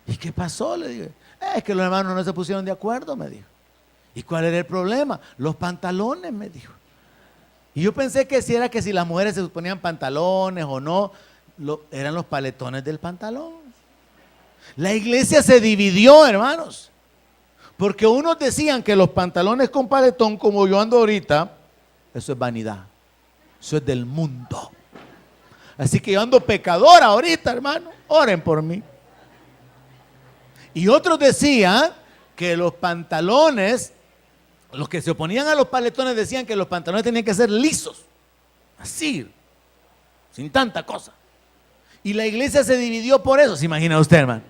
¿Y qué pasó? Le dije, es que los hermanos no se pusieron de acuerdo, me dijo. ¿Y cuál era el problema? Los pantalones, me dijo. Y yo pensé que si era que si las mujeres se ponían pantalones o no, eran los paletones del pantalón. La iglesia se dividió, hermanos, porque unos decían que los pantalones con paletón, como yo ando ahorita, eso es vanidad, eso es del mundo. Así que yo ando pecador ahorita, hermano, oren por mí. Y otros decían que los pantalones, los que se oponían a los paletones decían que los pantalones tenían que ser lisos, así, sin tanta cosa. Y la iglesia se dividió por eso, ¿se imagina usted, hermano?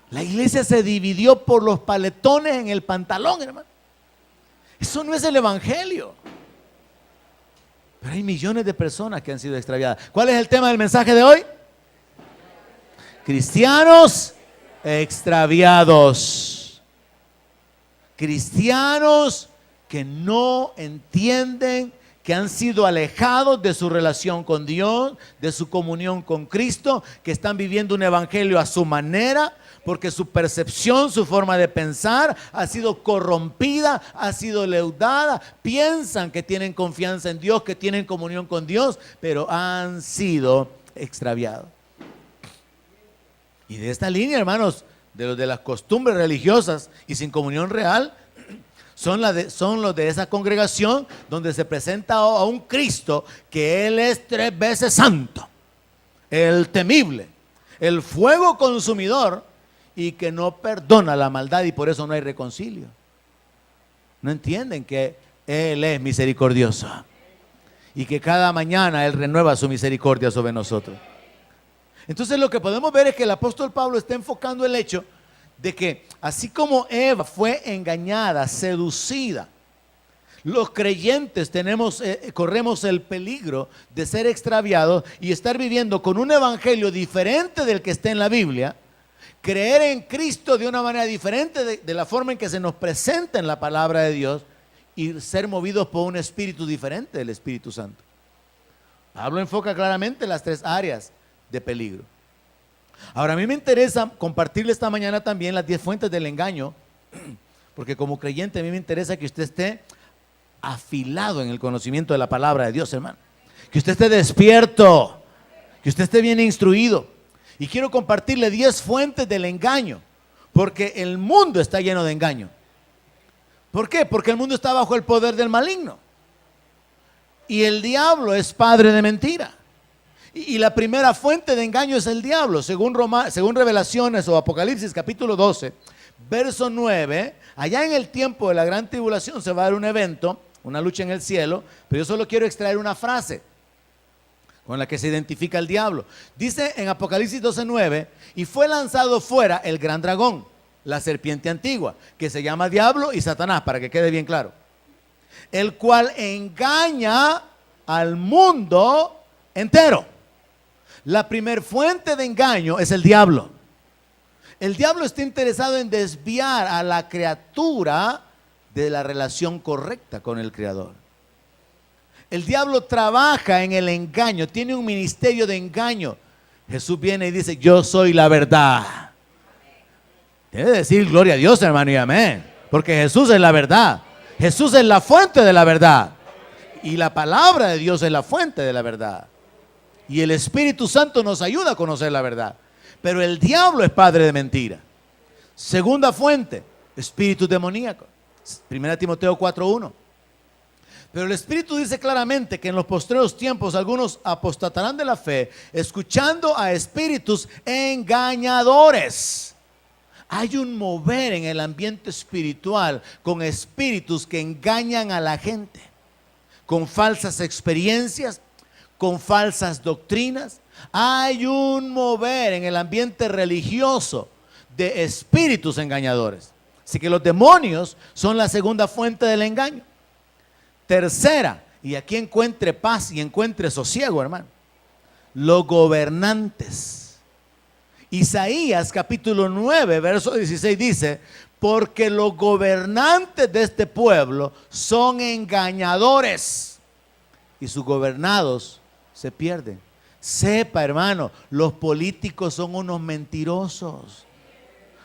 La iglesia se dividió por los paletones en el pantalón, hermano. Eso no es el evangelio. Pero hay millones de personas que han sido extraviadas. ¿Cuál es el tema del mensaje de hoy? Cristianos extraviados. Cristianos que no entienden, que han sido alejados de su relación con Dios, de su comunión con Cristo, que están viviendo un evangelio a su manera, porque su percepción, su forma de pensar ha sido corrompida, ha sido leudada. Piensan que tienen confianza en Dios, que tienen comunión con Dios, pero han sido extraviados. Y de esta línea, hermanos, de las costumbres religiosas y sin comunión real, son los de esa congregación donde se presenta a un Cristo que Él es 3 veces santo, el temible, el fuego consumidor, y que no perdona la maldad, y por eso no hay reconcilio. No entienden que Él es misericordioso y que cada mañana Él renueva su misericordia sobre nosotros. Entonces lo que podemos ver es que el apóstol Pablo está enfocando el hecho de que así como Eva fue engañada, seducida, los creyentes corremos el peligro de ser extraviados y estar viviendo con un evangelio diferente del que está en la Biblia, creer en Cristo de una manera diferente de la forma en que se nos presenta en la palabra de Dios y ser movidos por un espíritu diferente del Espíritu Santo. Pablo enfoca claramente las 3 áreas de peligro. Ahora, a mí me interesa compartirle esta mañana también las 10 fuentes del engaño, porque como creyente a mí me interesa que usted esté afilado en el conocimiento de la palabra de Dios, hermano. Que usted esté despierto, que usted esté bien instruido. Y quiero compartirle 10 fuentes del engaño, porque el mundo está lleno de engaño. ¿Por qué? Porque el mundo está bajo el poder del maligno. Y el diablo es padre de mentira. Y la primera fuente de engaño es el diablo. Según Revelaciones o Apocalipsis capítulo 12, verso 9, allá en el tiempo de la gran tribulación se va a dar un evento, una lucha en el cielo, pero yo solo quiero extraer una frase con la que se identifica el diablo. Dice en Apocalipsis 12:9, y fue lanzado fuera el gran dragón, la serpiente antigua, que se llama Diablo y Satanás, para que quede bien claro, el cual engaña al mundo entero. La primer fuente de engaño es el diablo. El diablo está interesado en desviar a la criatura de la relación correcta con el Creador. El diablo trabaja en el engaño, tiene un ministerio de engaño. Jesús viene y dice, yo soy la verdad. Debe decir gloria a Dios, hermano, y amén. Porque Jesús es la verdad. Jesús es la fuente de la verdad. Y la palabra de Dios es la fuente de la verdad. Y el Espíritu Santo nos ayuda a conocer la verdad. Pero el diablo es padre de mentira. Segunda fuente, espíritus demoníacos. 1 Timoteo 4:1. Pero el Espíritu dice claramente que en los postreros tiempos algunos apostatarán de la fe, escuchando a espíritus engañadores. Hay un mover en el ambiente espiritual con espíritus que engañan a la gente, con falsas experiencias, con falsas doctrinas. Hay un mover en el ambiente religioso de espíritus engañadores. Así que los demonios son la segunda fuente del engaño. Tercera, y aquí encuentre paz y encuentre sosiego, hermano, los gobernantes. Isaías capítulo 9, verso 16 dice: porque los gobernantes de este pueblo son engañadores y sus gobernados se pierden. Sepa, hermano, los políticos son unos mentirosos.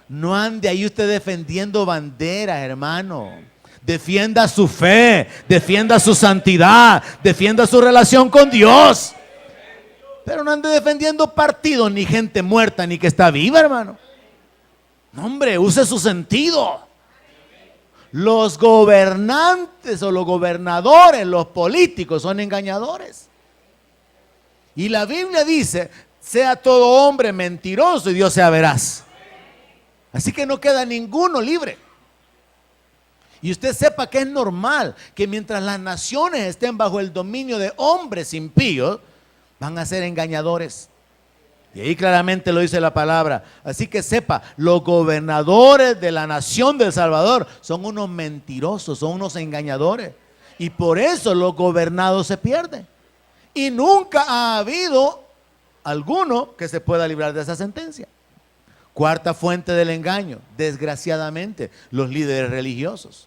No ande ahí usted defendiendo banderas, hermano. Defienda su fe, defienda su santidad, defienda su relación con Dios. Pero no ande defendiendo partidos, ni gente muerta, ni que está viva, hermano. No, hombre, use su sentido. Los gobernantes o los gobernadores, los políticos son engañadores. Y la Biblia dice: sea todo hombre mentiroso y Dios sea veraz. Así que no queda ninguno libre. Y usted sepa que es normal que mientras las naciones estén bajo el dominio de hombres impíos, van a ser engañadores. Y ahí claramente lo dice la palabra. Así que sepa, los gobernadores de la nación del Salvador son unos mentirosos, son unos engañadores. Y por eso los gobernados se pierden. Y nunca ha habido alguno que se pueda librar de esa sentencia. Cuarta fuente del engaño, desgraciadamente, los líderes religiosos.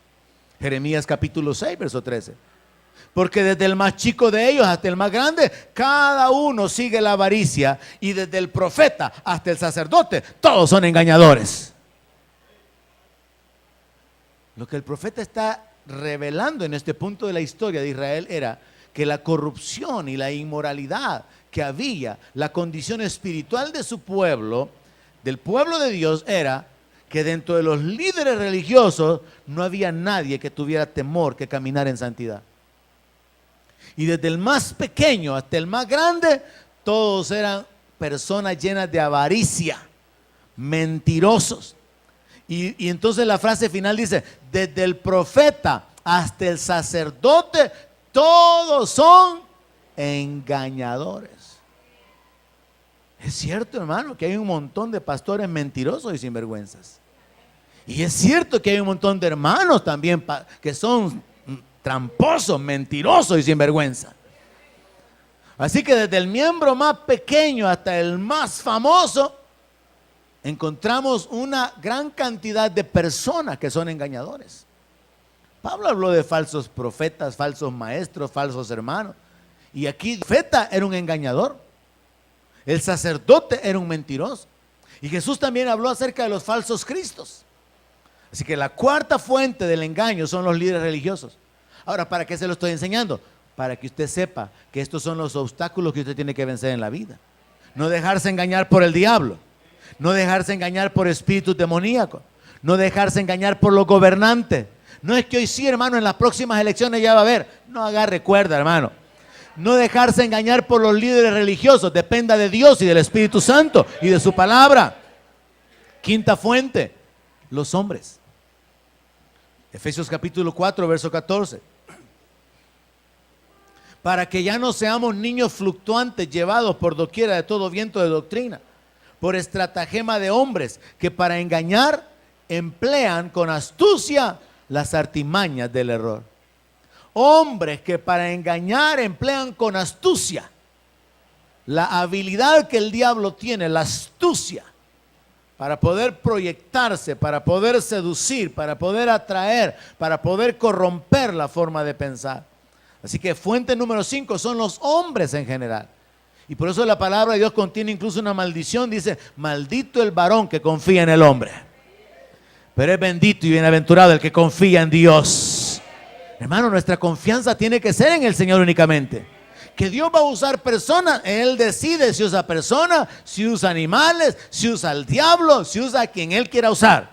Jeremías capítulo 6, verso 13. Porque desde el más chico de ellos hasta el más grande, cada uno sigue la avaricia, y desde el profeta hasta el sacerdote, todos son engañadores. Lo que el profeta está revelando en este punto de la historia de Israel era que la corrupción y la inmoralidad que había, la condición espiritual de su pueblo, del pueblo de Dios, era que dentro de los líderes religiosos no había nadie que tuviera temor que caminar en santidad. Y desde el más pequeño hasta el más grande, todos eran personas llenas de avaricia, mentirosos. Y entonces la frase final dice: desde el profeta hasta el sacerdote, todos son engañadores. Es cierto, hermano, que hay un montón de pastores mentirosos y sinvergüenzas. Y es cierto que hay un montón de hermanos también que son tramposos, mentirosos y sinvergüenza. Así que desde el miembro más pequeño hasta el más famoso, encontramos una gran cantidad de personas que son engañadores. Pablo habló de falsos profetas, falsos maestros, falsos hermanos. Y aquí el profeta era un engañador. El sacerdote era un mentiroso. Y Jesús también habló acerca de los falsos cristos. Así que la cuarta fuente del engaño son los líderes religiosos. Ahora, ¿para qué se lo estoy enseñando? Para que usted sepa que estos son los obstáculos que usted tiene que vencer en la vida. No dejarse engañar por el diablo. No dejarse engañar por espíritus demoníacos. No dejarse engañar por los gobernantes. No es que hoy sí, hermano, en las próximas elecciones ya va a haber. No agarre cuerda, hermano. No dejarse engañar por los líderes religiosos. Dependa de Dios y del Espíritu Santo y de su palabra. Quinta fuente, los hombres. Efesios capítulo 4, verso 14. Para que ya no seamos niños fluctuantes, llevados por doquiera de todo viento de doctrina, por estratagema de hombres que para engañar emplean con astucia las artimañas del error. Hombres que para engañar emplean con astucia la habilidad que el diablo tiene, la astucia, para poder proyectarse, para poder seducir, para poder atraer, para poder corromper la forma de pensar. Así que fuente número 5 son los hombres en general. Y por eso la palabra de Dios contiene incluso una maldición. Dice: maldito el varón que confía en el hombre, pero es bendito y bienaventurado el que confía en Dios. Hermano, nuestra confianza tiene que ser en el Señor únicamente. Que Dios va a usar personas, Él decide si usa personas, si usa animales, si usa al diablo, si usa a quien Él quiera usar.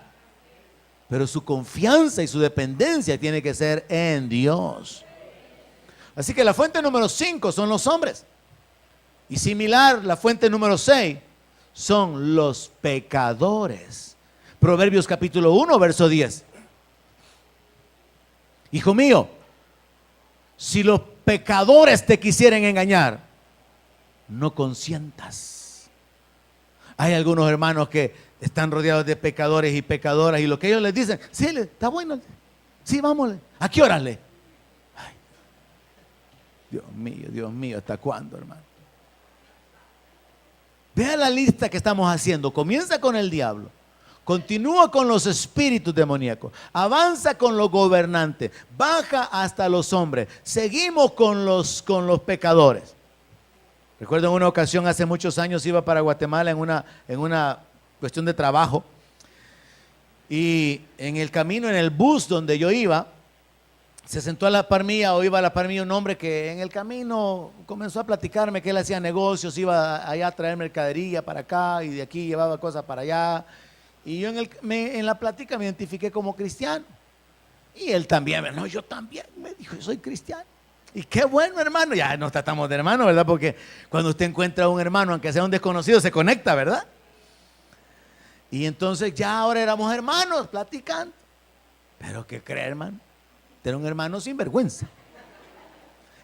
Pero su confianza y su dependencia tiene que ser en Dios. Así que la fuente número 5 son los hombres. Y similar, la fuente número 6 son los pecadores. Proverbios capítulo 1, verso 10. Hijo mío, si los pecadores te quisieren engañar, no consientas. Hay algunos hermanos que están rodeados de pecadores y pecadoras y lo que ellos les dicen, sí, está bueno, sí, vámonos. ¿A qué horas le? Ay, Dios mío, ¿hasta cuándo, hermano? Vea la lista que estamos haciendo. Comienza con el diablo, continúa con los espíritus demoníacos, avanza con los gobernantes, baja hasta los hombres, seguimos con los pecadores. Recuerdo en una ocasión hace muchos años iba para Guatemala en una cuestión de trabajo, y en el camino, en el bus donde yo iba, se sentó a la par mía, o iba a la par mía un hombre que en el camino comenzó a platicarme que él hacía negocios, iba allá a traer mercadería para acá y de aquí llevaba cosas para allá. Y yo en la plática me identifiqué como cristiano. Y él también, no, yo también, me dijo, yo soy cristiano. Y qué bueno, hermano, ya nos tratamos de hermano, ¿verdad? Porque cuando usted encuentra a un hermano, aunque sea un desconocido, se conecta, ¿verdad? Y entonces ya ahora éramos hermanos, platicando. Pero ¿qué cree, hermano? Era un hermano sin vergüenza.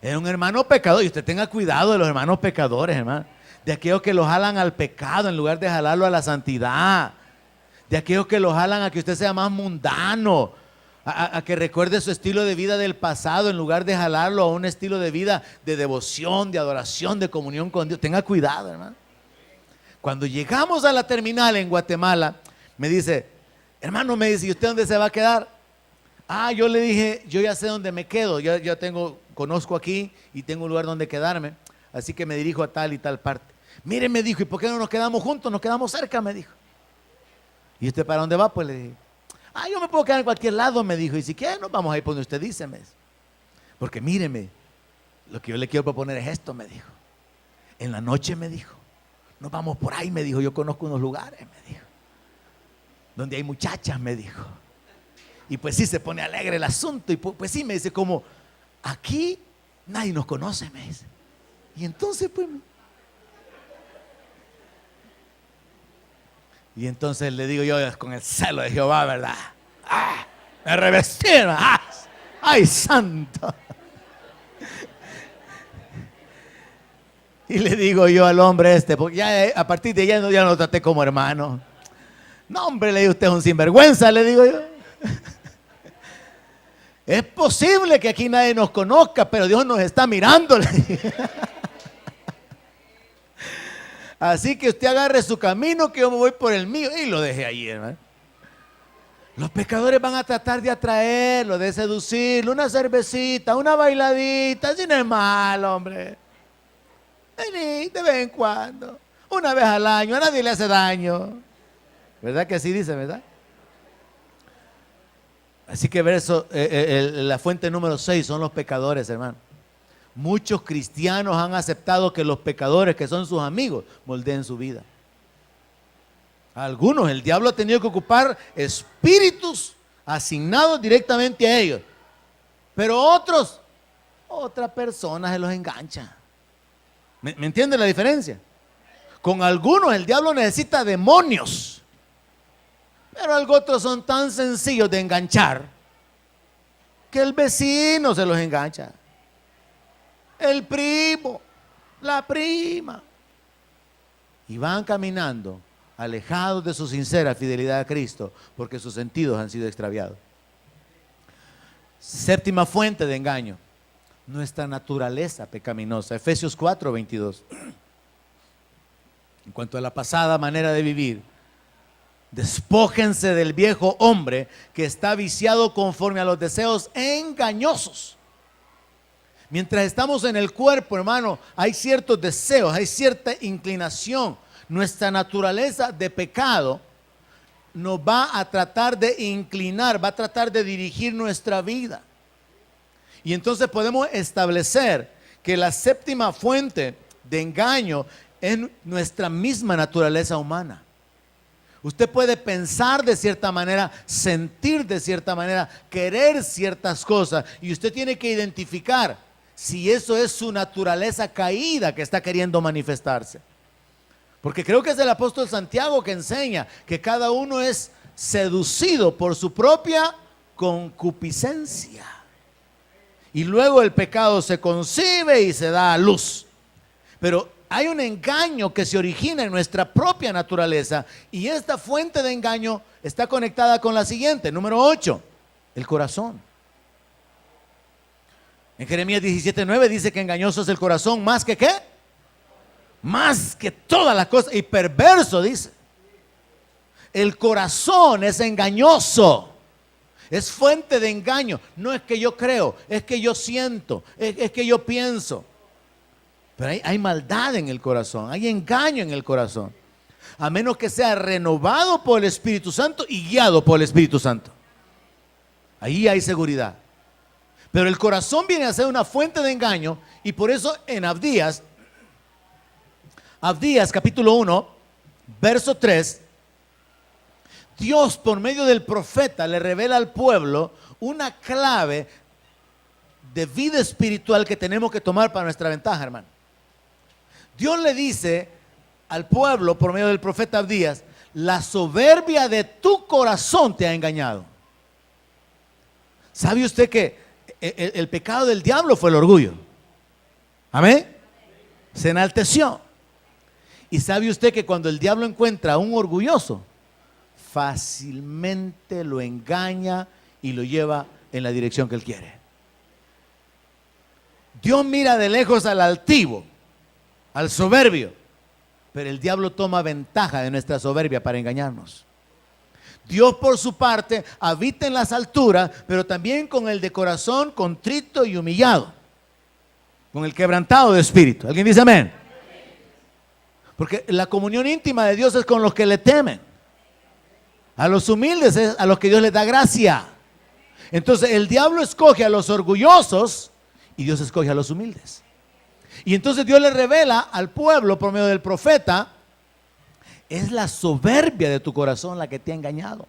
Era un hermano pecador. Y usted tenga cuidado de los hermanos pecadores, hermano. De aquellos que los jalan al pecado en lugar de jalarlo a la santidad. De aquellos que los jalan a que usted sea más mundano. A que recuerde su estilo de vida del pasado en lugar de jalarlo a un estilo de vida de devoción, de adoración, de comunión con Dios. Tenga cuidado, hermano. Cuando llegamos a la terminal en Guatemala, me dice, hermano, me dice, ¿y usted dónde se va a quedar? Yo le dije, yo ya sé dónde me quedo, yo conozco aquí y tengo un lugar donde quedarme, así que me dirijo a tal y tal parte. Mire, me dijo, ¿y por qué no nos quedamos juntos? Nos quedamos cerca, me dijo. ¿Y usted para dónde va? Pues le dije, yo me puedo quedar en cualquier lado, me dijo, y si quiere nos vamos a ir por donde usted dice, me dice. Porque míreme, lo que yo le quiero proponer es esto, me dijo. En la noche, me dijo, nos vamos por ahí, me dijo, yo conozco unos lugares, me dijo, donde hay muchachas, me dijo. Y pues sí, se pone alegre el asunto. Y pues sí, me dice, como aquí nadie nos conoce, me dice. Y entonces, pues. Y entonces le digo yo con el celo de Jehová, ¿verdad? Me revestieron. ¡Ay, santo! Y le digo yo al hombre porque ya a partir de ya no lo traté como hermano. No, hombre, le digo, usted es un sinvergüenza, le digo yo. Es posible que aquí nadie nos conozca, pero Dios nos está mirando. Así que usted agarre su camino, que yo me voy por el mío. Y lo dejé ahí, hermano. Los pecadores van a tratar de atraerlo, de seducirlo. Una cervecita, una bailadita, así no es malo, hombre. Vení de vez en cuando, una vez al año, a nadie le hace daño. ¿Verdad que así dice, verdad? Así que la fuente número 6 son los pecadores, hermano. Muchos cristianos han aceptado que los pecadores, que son sus amigos, moldeen su vida. Algunos, el diablo ha tenido que ocupar espíritus asignados directamente a ellos. Pero otras personas se los engancha. ¿Me entiende la diferencia? Con algunos el diablo necesita demonios. Pero otros son tan sencillos de enganchar que el vecino se los engancha. El primo, la prima. Y van caminando alejados de su sincera fidelidad a Cristo porque sus sentidos han sido extraviados. Séptima fuente de engaño, nuestra naturaleza pecaminosa. Efesios 4, 22. En cuanto a la pasada manera de vivir, despójense del viejo hombre que está viciado conforme a los deseos engañosos. Mientras estamos en el cuerpo, hermano, hay ciertos deseos, hay cierta inclinación. Nuestra naturaleza de pecado nos va a tratar de inclinar, va a tratar de dirigir nuestra vida. Y entonces podemos establecer que la séptima fuente de engaño es nuestra misma naturaleza humana. Usted puede pensar de cierta manera, sentir de cierta manera, querer ciertas cosas, y usted tiene que identificar si eso es su naturaleza caída que está queriendo manifestarse. Porque creo que es el apóstol Santiago que enseña que cada uno es seducido por su propia concupiscencia. Y luego el pecado se concibe y se da a luz. Pero hay un engaño que se origina en nuestra propia naturaleza, y esta fuente de engaño está conectada con la siguiente, número 8, el corazón. En Jeremías 17:9 dice que engañoso es el corazón más que ¿qué? Más que todas las cosas, y perverso, dice. El corazón es engañoso, es fuente de engaño. No es que yo creo, es que yo siento, es que yo pienso. Pero hay maldad en el corazón, hay engaño en el corazón. A menos que sea renovado por el Espíritu Santo y guiado por el Espíritu Santo. Ahí hay seguridad. Pero el corazón viene a ser una fuente de engaño, y por eso en Abdías capítulo 1, verso 3, Dios por medio del profeta le revela al pueblo una clave de vida espiritual que tenemos que tomar para nuestra ventaja, hermano. Dios le dice al pueblo por medio del profeta Abdías: la soberbia de tu corazón te ha engañado. ¿Sabe usted que el pecado del diablo fue el orgullo? Amén. Se enalteció. Y sabe usted que cuando el diablo encuentra a un orgulloso, fácilmente lo engaña y lo lleva en la dirección que él quiere. Dios mira de lejos al altivo, al soberbio, pero el diablo toma ventaja de nuestra soberbia para engañarnos. Dios por su parte habita en las alturas, pero también con el de corazón contrito y humillado, con el quebrantado de espíritu. ¿Alguien dice amén? Porque la comunión íntima de Dios es con los que le temen. A los humildes es a los que Dios les da gracia. Entonces el diablo escoge a los orgullosos y Dios escoge a los humildes. Y entonces Dios le revela al pueblo por medio del profeta: es la soberbia de tu corazón la que te ha engañado.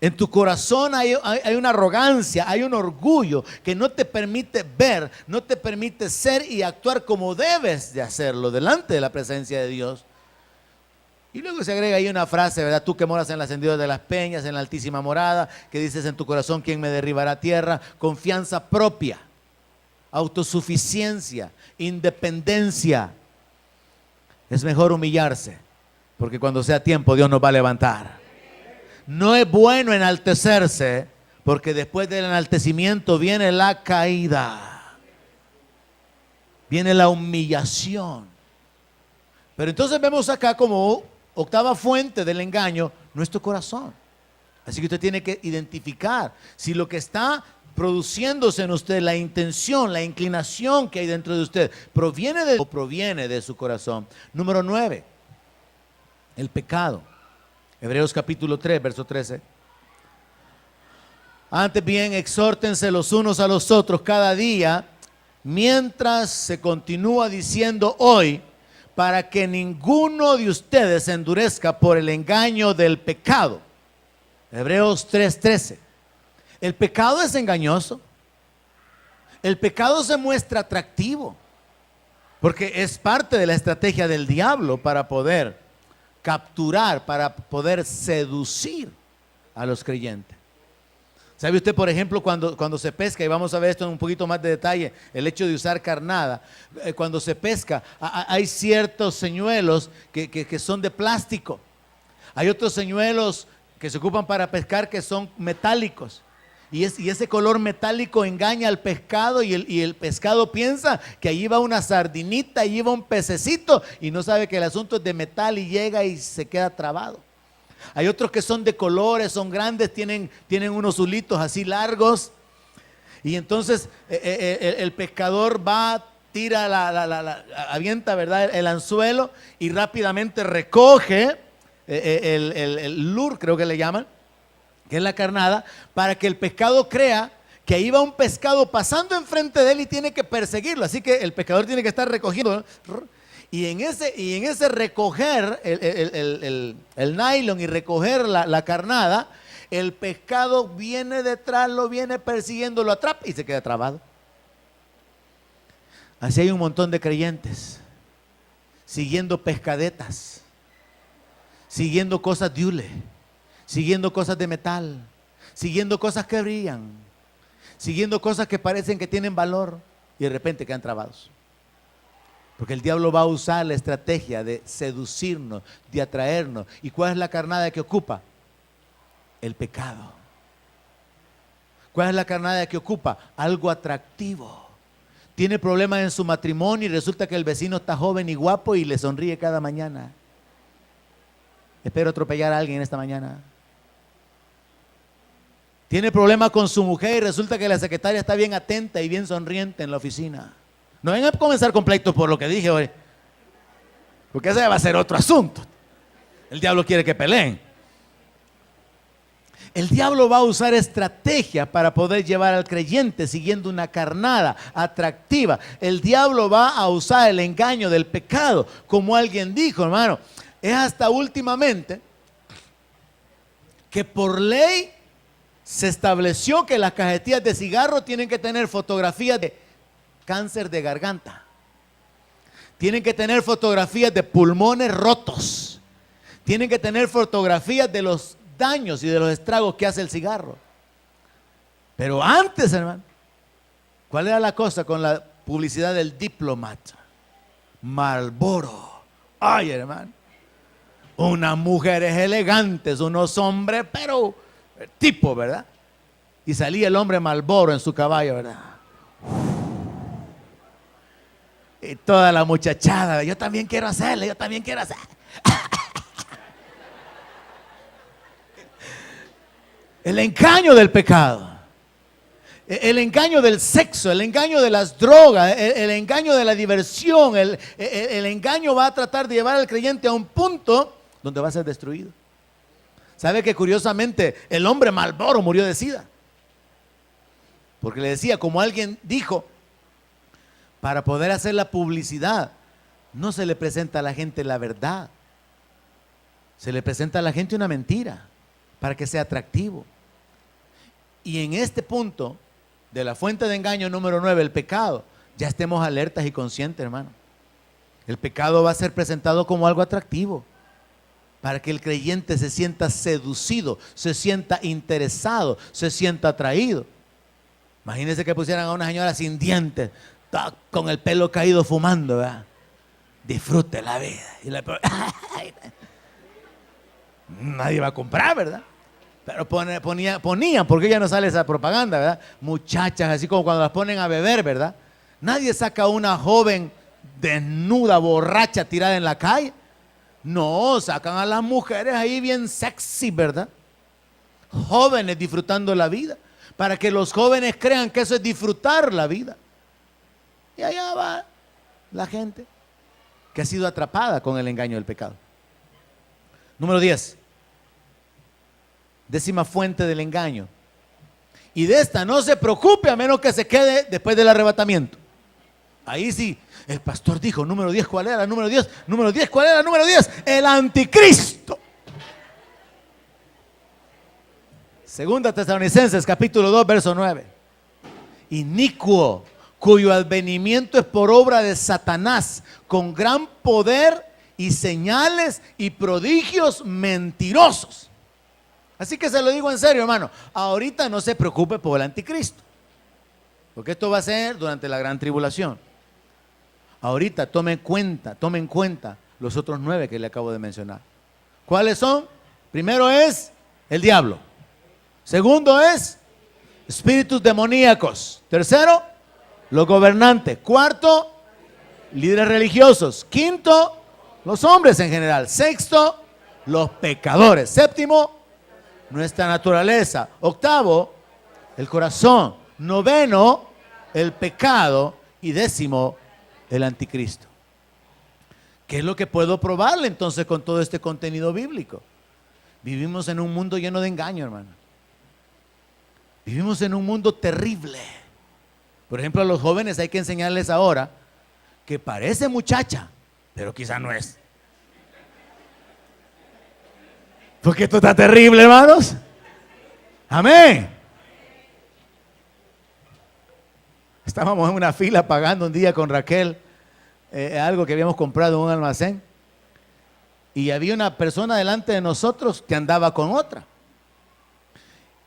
En tu corazón hay una arrogancia, hay un orgullo que no te permite ver, no te permite ser y actuar como debes de hacerlo delante de la presencia de Dios. Y luego se agrega ahí una frase, ¿verdad? Tú que moras en las hendiduras de las peñas, en la altísima morada, que dices en tu corazón: ¿quién me derribará a tierra? Confianza propia, autosuficiencia, independencia. Es mejor humillarse, porque cuando sea tiempo Dios nos va a levantar. No es bueno enaltecerse, porque después del enaltecimiento viene la caída, viene la humillación. Pero entonces vemos acá como octava fuente del engaño nuestro corazón. Así que usted tiene que identificar si lo que está produciéndose en usted, la intención, la inclinación que hay dentro de usted, proviene de su corazón. Número 9, el pecado. Hebreos capítulo 3, verso 13. Antes bien, exhórtense los unos a los otros cada día, mientras se continúa diciendo hoy, para que ninguno de ustedes se endurezca por el engaño del pecado. Hebreos 3:13. El pecado es engañoso. El pecado se muestra atractivo, porque es parte de la estrategia del diablo para poder capturar, para poder seducir a los creyentes. ¿Sabe usted, por ejemplo, cuando se pesca, y vamos a ver esto en un poquito más de detalle, el hecho de usar carnada, cuando se pesca, hay ciertos señuelos que son de plástico, hay otros señuelos que se ocupan para pescar que son metálicos, y ese color metálico engaña al pescado, y el pescado piensa que allí va una sardinita, allí va un pececito, y no sabe que el asunto es de metal y llega y se queda trabado. Hay otros que son de colores, son grandes, tienen unos hulitos así largos, y entonces el pescador va, tira, avienta, ¿verdad?, el anzuelo, y rápidamente recoge el lure, creo que le llaman, que es la carnada, para que el pescado crea que ahí va un pescado pasando enfrente de él y tiene que perseguirlo. Así que el pescador tiene que estar recogiendo, y en ese recoger el nylon y recoger la carnada, el pescado viene detrás, lo viene persiguiendo, lo atrapa y se queda trabado. Así hay un montón de creyentes siguiendo pescadetas, siguiendo cosas de hule, siguiendo cosas de metal, siguiendo cosas que brillan, siguiendo cosas que parecen que tienen valor y de repente quedan trabados. Porque el diablo va a usar la estrategia de seducirnos, de atraernos. ¿Y cuál es la carnada que ocupa? El pecado. ¿Cuál es la carnada que ocupa? Algo atractivo. Tiene problemas en su matrimonio y resulta que el vecino está joven y guapo y le sonríe cada mañana. Espero atropellar a alguien esta mañana. Tiene problemas con su mujer y resulta que la secretaria está bien atenta y bien sonriente en la oficina. No vengan a comenzar con pleitos por lo que dije hoy, porque ese va a ser otro asunto. El diablo quiere que peleen. El diablo va a usar estrategias para poder llevar al creyente siguiendo una carnada atractiva. El diablo va a usar el engaño del pecado, como alguien dijo, hermano. Es hasta últimamente que por ley se estableció que las cajetillas de cigarro tienen que tener fotografías de cáncer de garganta, tienen que tener fotografías de pulmones rotos, tienen que tener fotografías de los daños y de los estragos que hace el cigarro. Pero antes, hermano, ¿cuál era la cosa con la publicidad del Diplomat? Marlboro. Ay, hermano, unas mujeres elegantes, unos hombres, pero tipo, ¿verdad? Y salía el hombre Marlboro en su caballo, ¿verdad? Y toda la muchachada, yo también quiero hacerle, yo también quiero hacer. El engaño del pecado, el engaño del sexo, el engaño de las drogas, el engaño de la diversión, el engaño va a tratar de llevar al creyente a un punto donde va a ser destruido. ¿Sabe que curiosamente el hombre Marlboro murió de sida? Porque le decía, como alguien dijo, para poder hacer la publicidad, no se le presenta a la gente la verdad, se le presenta a la gente una mentira para que sea atractivo. Y en este punto de la fuente de engaño número 9, el pecado, ya estemos alertas y conscientes, hermano. El pecado va a ser presentado como algo atractivo para que el creyente se sienta seducido, se sienta interesado, se sienta atraído. Imagínense que pusieran a una señora sin dientes, con el pelo caído fumando, ¿verdad? Disfrute la vida. Y nadie va a comprar, ¿verdad? Pero ponían, porque ya no sale esa propaganda, ¿verdad? Muchachas, así como cuando las ponen a beber, ¿verdad? Nadie saca a una joven desnuda, borracha, tirada en la calle. No, sacan a las mujeres ahí bien sexy, ¿verdad? Jóvenes disfrutando la vida, para que los jóvenes crean que eso es disfrutar la vida. Y allá va la gente que ha sido atrapada con el engaño del pecado. Número 10. Décima fuente del engaño. Y de esta no se preocupe a menos que se quede después del arrebatamiento. Ahí sí, el pastor dijo, número 10, ¿cuál era? Número 10, número 10, ¿cuál era? Número 10, el anticristo. Segunda Tesalonicenses, capítulo 2, verso 9. Inicuo, cuyo advenimiento es por obra de Satanás, con gran poder y señales y prodigios mentirosos. Así que se lo digo en serio, hermano, ahorita no se preocupe por el anticristo, porque esto va a ser durante la gran tribulación. Ahorita tome en cuenta los otros 9 que le acabo de mencionar. ¿Cuáles son? Primero es el diablo. Segundo es espíritus demoníacos. Tercero, los gobernantes. Cuarto, líderes religiosos. Quinto, los hombres en general. Sexto, los pecadores. Séptimo, nuestra naturaleza. Octavo, el corazón. Noveno, el pecado. Y décimo, el anticristo. ¿Qué es lo que puedo probarle entonces con todo este contenido bíblico? Vivimos en un mundo lleno de engaño, hermano. Vivimos en un mundo terrible. Por ejemplo, a los jóvenes hay que enseñarles ahora que parece muchacha, pero quizá no es. Porque esto está terrible, hermanos. Amén. Estábamos en una fila pagando un día con Raquel algo que habíamos comprado en un almacén. Y había una persona delante de nosotros que andaba con otra.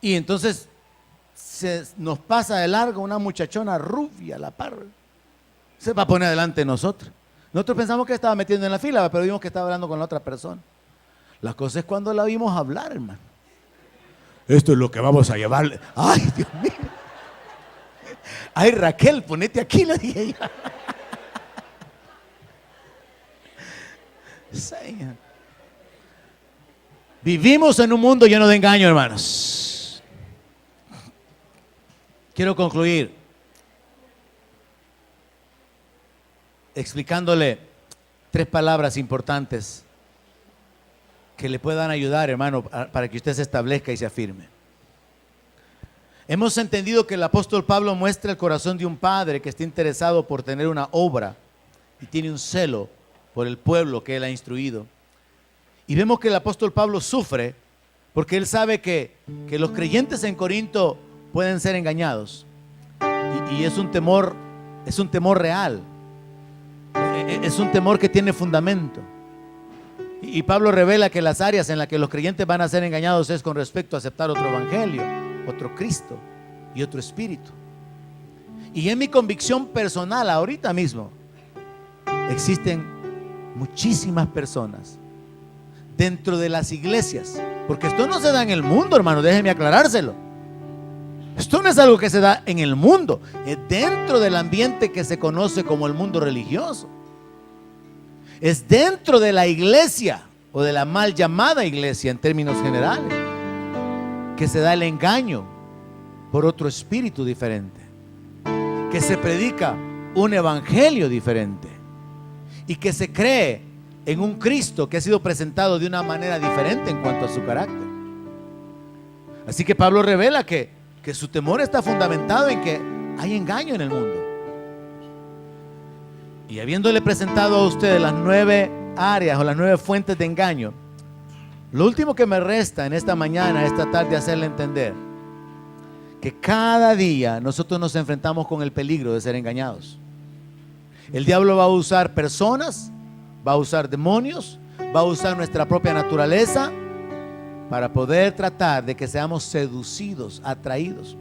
Y entonces nos pasa de largo una muchachona rubia a la par. Se va a poner delante de nosotros. Nosotros pensamos que estaba metiendo en la fila, pero vimos que estaba hablando con la otra persona. La cosa es cuando la vimos hablar, hermano. Esto es lo que vamos a llevarle. Ay, Dios mío. Ay, Raquel, ponete aquí, le dije yo. Señor. Vivimos en un mundo lleno de engaño, hermanos. Quiero concluir explicándole 3 palabras importantes que le puedan ayudar, hermano, para que usted se establezca y se afirme. Hemos entendido que el apóstol Pablo muestra el corazón de un padre que está interesado por tener una obra y tiene un celo por el pueblo que él ha instruido. Y vemos que el apóstol Pablo sufre porque él sabe que los creyentes en Corinto pueden ser engañados. Y es un temor real. Es un temor que tiene fundamento. Y Pablo revela que las áreas en las que los creyentes van a ser engañados es con respecto a aceptar otro evangelio, otro Cristo y otro espíritu. Y en mi convicción personal, ahorita mismo, existen muchísimas personas dentro de las iglesias, porque esto no se da en el mundo, hermano, déjeme aclarárselo. Esto no es algo que se da en el mundo, es dentro del ambiente que se conoce como el mundo religioso. Es dentro de la iglesia o de la mal llamada iglesia en términos generales que se da el engaño por otro espíritu diferente, que se predica un evangelio diferente y que se cree en un Cristo que ha sido presentado de una manera diferente en cuanto a su carácter. Así que Pablo revela que su temor está fundamentado en que hay engaño en el mundo. Y habiéndole presentado a ustedes las 9 áreas o las 9 fuentes de engaño, lo último que me resta en esta mañana, esta tarde, hacerle entender que cada día nosotros nos enfrentamos con el peligro de ser engañados. El diablo va a usar personas, va a usar demonios, va a usar nuestra propia naturaleza para poder tratar de que seamos seducidos, atraídos.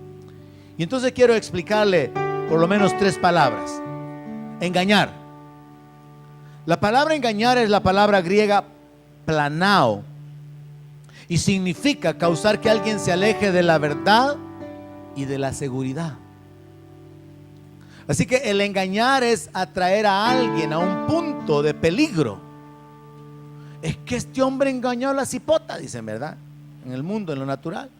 Y entonces quiero explicarle por lo menos 3 palabras. Engañar. La palabra engañar es la palabra griega planao y significa causar que alguien se aleje de la verdad y de la seguridad. Así que el engañar es atraer a alguien a un punto de peligro. Es que este hombre engañó a la cipota, dicen, ¿verdad? En el mundo, en lo natural.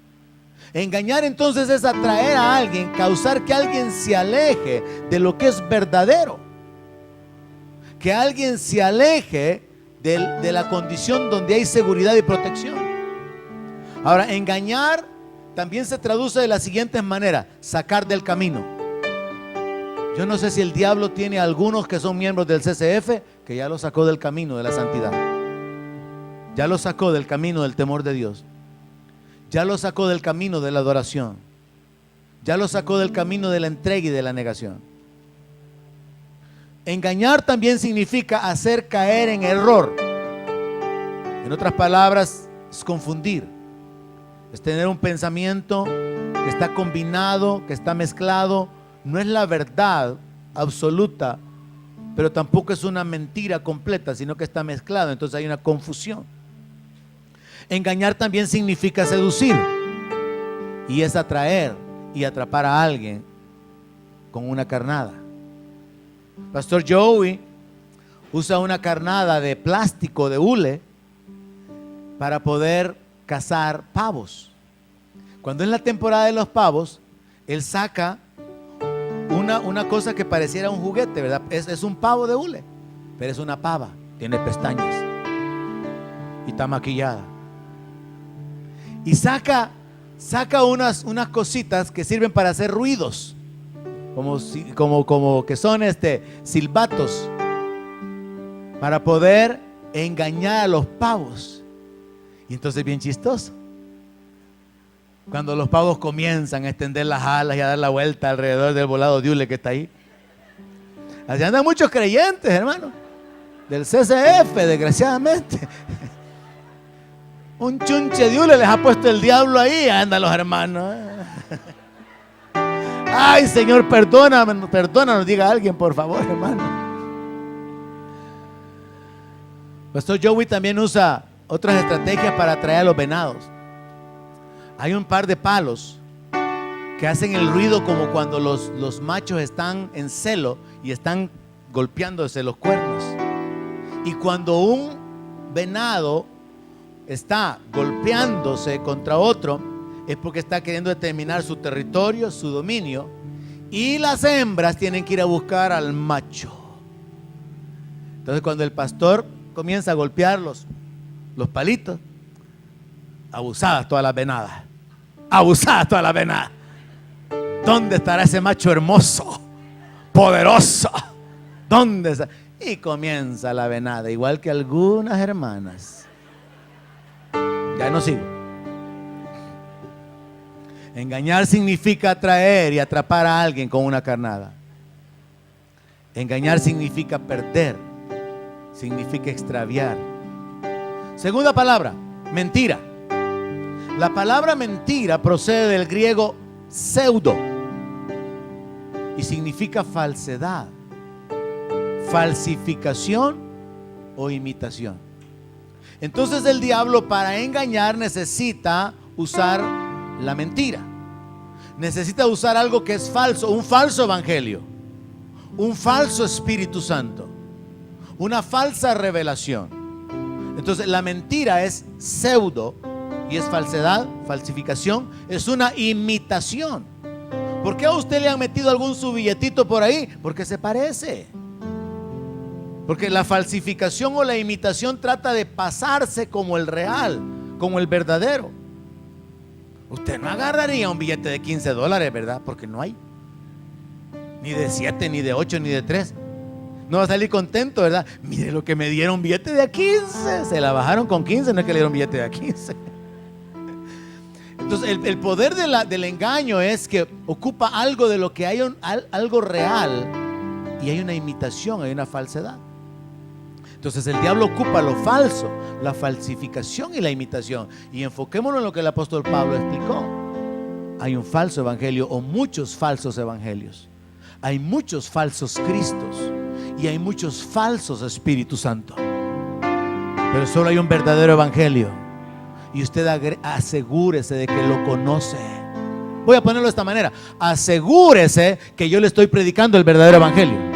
Engañar entonces es atraer a alguien, causar que alguien se aleje de lo que es verdadero. Que alguien se aleje de la condición donde hay seguridad y protección. Ahora, engañar también se traduce de la siguiente manera: sacar del camino. Yo no sé si el diablo tiene algunos que son miembros del CCF que ya lo sacó del camino de la santidad. Ya lo sacó del camino del temor de Dios. Ya lo sacó del camino de la adoración. Ya lo sacó del camino de la entrega y de la negación. Engañar también significa hacer caer en error. En otras palabras, es confundir. Es tener un pensamiento que está combinado, que está mezclado. No es la verdad absoluta, pero tampoco es una mentira completa, sino que está mezclado. Entonces hay una confusión. Engañar también significa seducir, y es atraer y atrapar a alguien con una carnada. Pastor Joey usa una carnada de plástico de hule para poder cazar pavos. Cuando es la temporada de los pavos, él saca una cosa que pareciera un juguete, ¿verdad? Es un pavo de hule, pero es una pava, tiene pestañas y está maquillada. Y saca unas cositas que sirven para hacer ruidos, como que son silbatos, para poder engañar a los pavos. Y entonces bien chistoso. Cuando los pavos comienzan a extender las alas y a dar la vuelta alrededor del volado de hule que está ahí. Así andan muchos creyentes, hermano. Del CCF, desgraciadamente. Un chunche de hule les ha puesto el diablo ahí. Andan los hermanos. Ay, Señor, perdónanos, diga alguien, por favor, hermano. Pastor Joey también usa otras estrategias para atraer a los venados. Hay un par de palos que hacen el ruido como cuando los machos están en celo y están golpeándose los cuernos. Y cuando un venado está golpeándose contra otro, es porque está queriendo determinar su territorio, su dominio, y las hembras tienen que ir a buscar al macho. Entonces, cuando el pastor comienza a golpear los palitos, abusadas todas las venadas, abusadas todas las venadas. ¿Dónde estará ese macho hermoso, poderoso? ¿Dónde está? Y comienza la venada, igual que algunas hermanas. Ya no sigo. Engañar significa atraer y atrapar a alguien con una carnada. Engañar significa perder, significa extraviar. Segunda palabra, mentira. La palabra mentira procede del griego pseudo y significa falsedad, falsificación o imitación. Entonces el diablo, para engañar, necesita usar la mentira. Necesita usar algo que es falso, un falso evangelio, un falso Espíritu Santo, una falsa revelación. Entonces la mentira es pseudo y es falsedad, falsificación, es una imitación. ¿Por qué a usted le han metido algún su billetito por ahí? Porque se parece. Porque la falsificación o la imitación trata de pasarse como el real, como el verdadero. Usted no agarraría un billete de $15, ¿verdad? Porque no hay. Ni de 7, ni de 8, ni de 3. No va a salir contento, ¿verdad? Mire lo que me dieron, billete de a 15. Se la bajaron con 15, no es que le dieron billete de a 15. Entonces el poder del engaño es que ocupa algo de lo que hay, algo real, y hay una imitación, hay una falsedad. Entonces el diablo ocupa lo falso, la falsificación y la imitación. Y enfoquémonos en lo que el apóstol Pablo explicó. Hay un falso evangelio o muchos falsos evangelios. Hay muchos falsos Cristos y hay muchos falsos Espíritu Santo. Pero solo hay un verdadero evangelio. Y usted asegúrese de que lo conoce. Voy a ponerlo de esta manera: asegúrese que yo le estoy predicando el verdadero evangelio.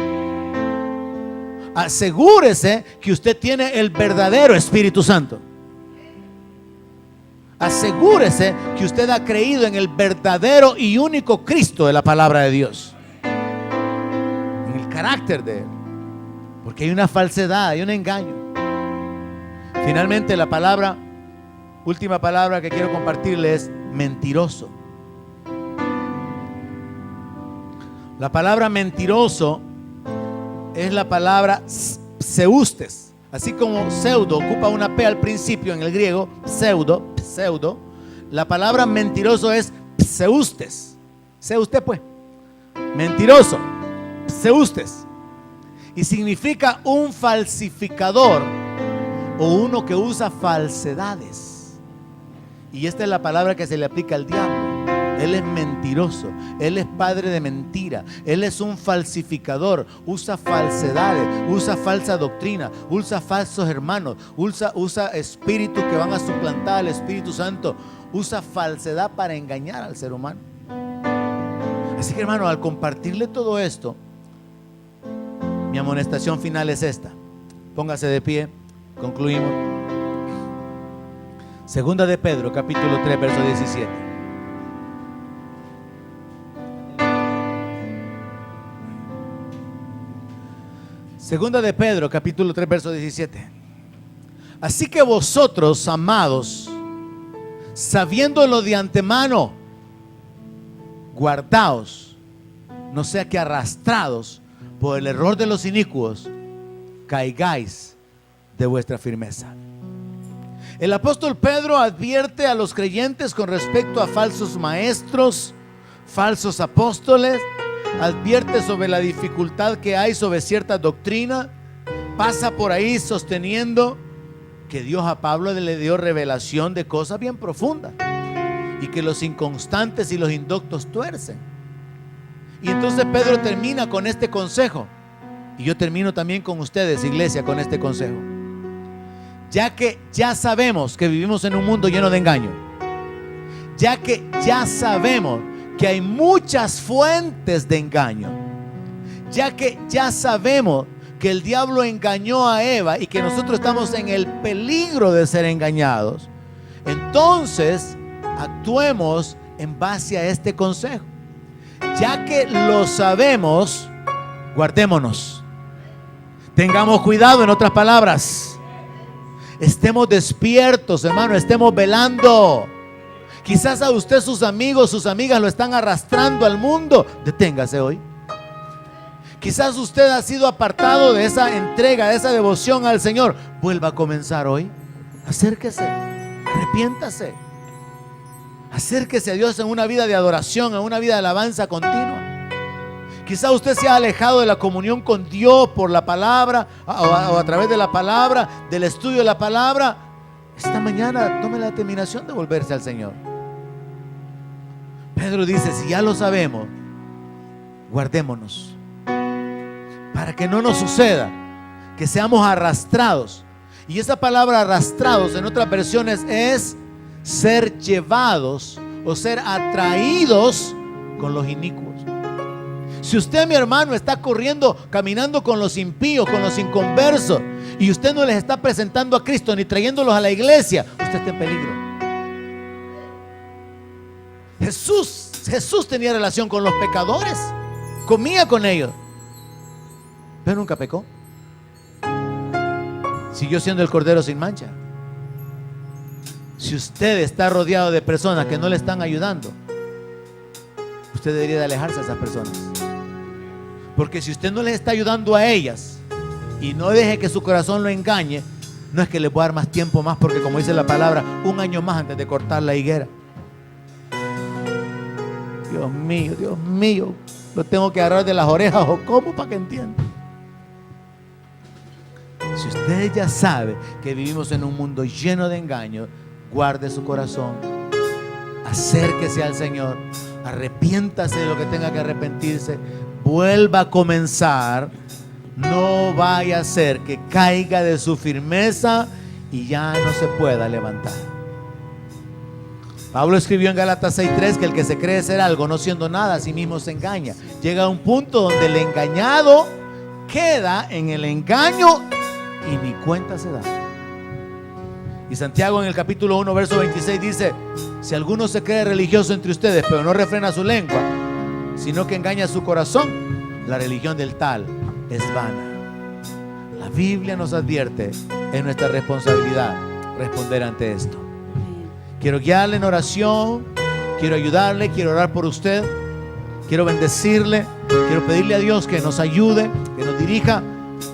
Asegúrese que usted tiene el verdadero Espíritu Santo. Asegúrese que usted ha creído en el verdadero y único Cristo de la palabra de Dios, en el carácter de Él. Porque hay una falsedad, hay un engaño. Finalmente, la palabra, última palabra que quiero compartirle es mentiroso. La palabra mentiroso es la palabra pseustes. Así como pseudo ocupa una P al principio en el griego, pseudo, la palabra mentiroso es pseustes. Sea usted pues, mentiroso, pseustes. Y significa un falsificador o uno que usa falsedades. Y esta es la palabra que se le aplica al diablo. Él es mentiroso, él es padre de mentira, él es un falsificador, usa falsedades, usa falsa doctrina, usa falsos hermanos, usa espíritus que van a suplantar al Espíritu Santo, usa falsedad para engañar al ser humano. Así que, hermano, al compartirle todo esto, mi amonestación final es esta. Póngase de pie, concluimos. Segunda de Pedro, capítulo 3, verso 17. Segunda de Pedro, capítulo 3, verso 17. Así que vosotros, amados, sabiéndolo de antemano, guardaos, no sea que arrastrados por el error de los inicuos, caigáis de vuestra firmeza. El apóstol Pedro advierte a los creyentes con respecto a falsos maestros, falsos apóstoles, advierte sobre la dificultad que hay sobre cierta doctrina, pasa por ahí sosteniendo que Dios a Pablo le dio revelación de cosas bien profundas y que los inconstantes y los indoctos tuercen. Y entonces Pedro termina con este consejo, y yo termino también con ustedes, iglesia, con este consejo. Ya que ya sabemos que vivimos en un mundo lleno de engaño, ya que ya sabemos que hay muchas fuentes de engaño, ya que ya sabemos que el diablo engañó a Eva y que nosotros estamos en el peligro de ser engañados, entonces actuemos en base a este consejo. Ya que lo sabemos, guardémonos, tengamos cuidado, en otras palabras, estemos despiertos, hermano, estemos velando. Quizás a usted, sus amigos, sus amigas lo están arrastrando al mundo. Deténgase hoy. Quizás usted ha sido apartado de esa entrega, de esa devoción al Señor. Vuelva a comenzar hoy. Acérquese, arrepiéntase. Acérquese a Dios en una vida de adoración, en una vida de alabanza continua. Quizás usted se ha alejado de la comunión con Dios por la palabra o a través de la palabra, del estudio de la palabra. Esta mañana tome la determinación de volverse al Señor. Pedro dice, si ya lo sabemos, guardémonos, para que no nos suceda que seamos arrastrados. Y esa palabra arrastrados en otras versiones es ser llevados o ser atraídos con los inicuos. Si usted, mi hermano, está corriendo, caminando con los impíos, con los inconversos, y usted no les está presentando a Cristo ni trayéndolos a la iglesia, usted está en peligro. Jesús tenía relación con los pecadores, comía con ellos, pero nunca pecó. Siguió siendo el Cordero sin mancha. Si usted está rodeado de personas que no le están ayudando, usted debería de alejarse de esas personas. Porque si usted no les está ayudando a ellas y no deje que su corazón lo engañe, no es que le pueda dar más tiempo más, porque como dice la palabra, 1 año más antes de cortar la higuera. Dios mío, lo tengo que agarrar de las orejas o cómo para que entienda. Si usted ya sabe que vivimos en un mundo lleno de engaño, guarde su corazón, acérquese al Señor, arrepiéntase de lo que tenga que arrepentirse, vuelva a comenzar. No vaya a ser que caiga de su firmeza y ya no se pueda levantar. Pablo escribió en Gálatas 6:3 que el que se cree ser algo no siendo nada a sí mismo se engaña. Llega a un punto donde el engañado queda en el engaño y ni cuenta se da. Y Santiago en el capítulo 1 verso 26 dice: si alguno se cree religioso entre ustedes pero no refrena su lengua, sino que engaña su corazón, la religión del tal es vana. La Biblia nos advierte, es nuestra responsabilidad responder ante esto. Quiero guiarle en oración, quiero ayudarle, quiero orar por usted, quiero bendecirle, quiero pedirle a Dios que nos ayude, que nos dirija,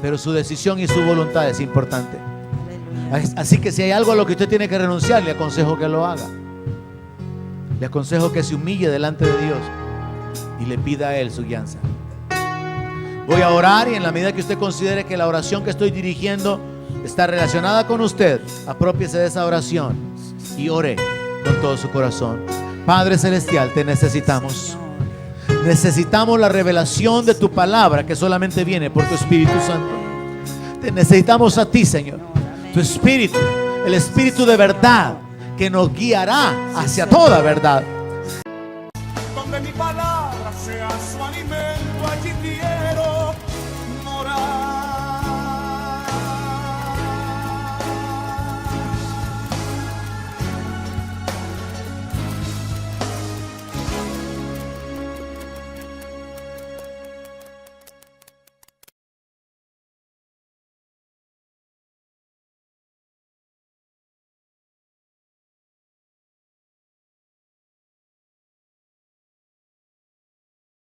pero su decisión y su voluntad es importante. Así que si hay algo a lo que usted tiene que renunciar, le aconsejo que lo haga. Le aconsejo que se humille delante de Dios y le pida a Él su guianza. Voy a orar, y en la medida que usted considere que la oración que estoy dirigiendo está relacionada con usted, apropiese de esa oración y ore con todo su corazón. Padre celestial, te necesitamos. Necesitamos la revelación de tu palabra que solamente viene por tu Espíritu Santo. Te necesitamos a ti, Señor. Tu Espíritu, el Espíritu de verdad, que nos guiará hacia toda verdad. Donde mi palabra sea su alimento, allí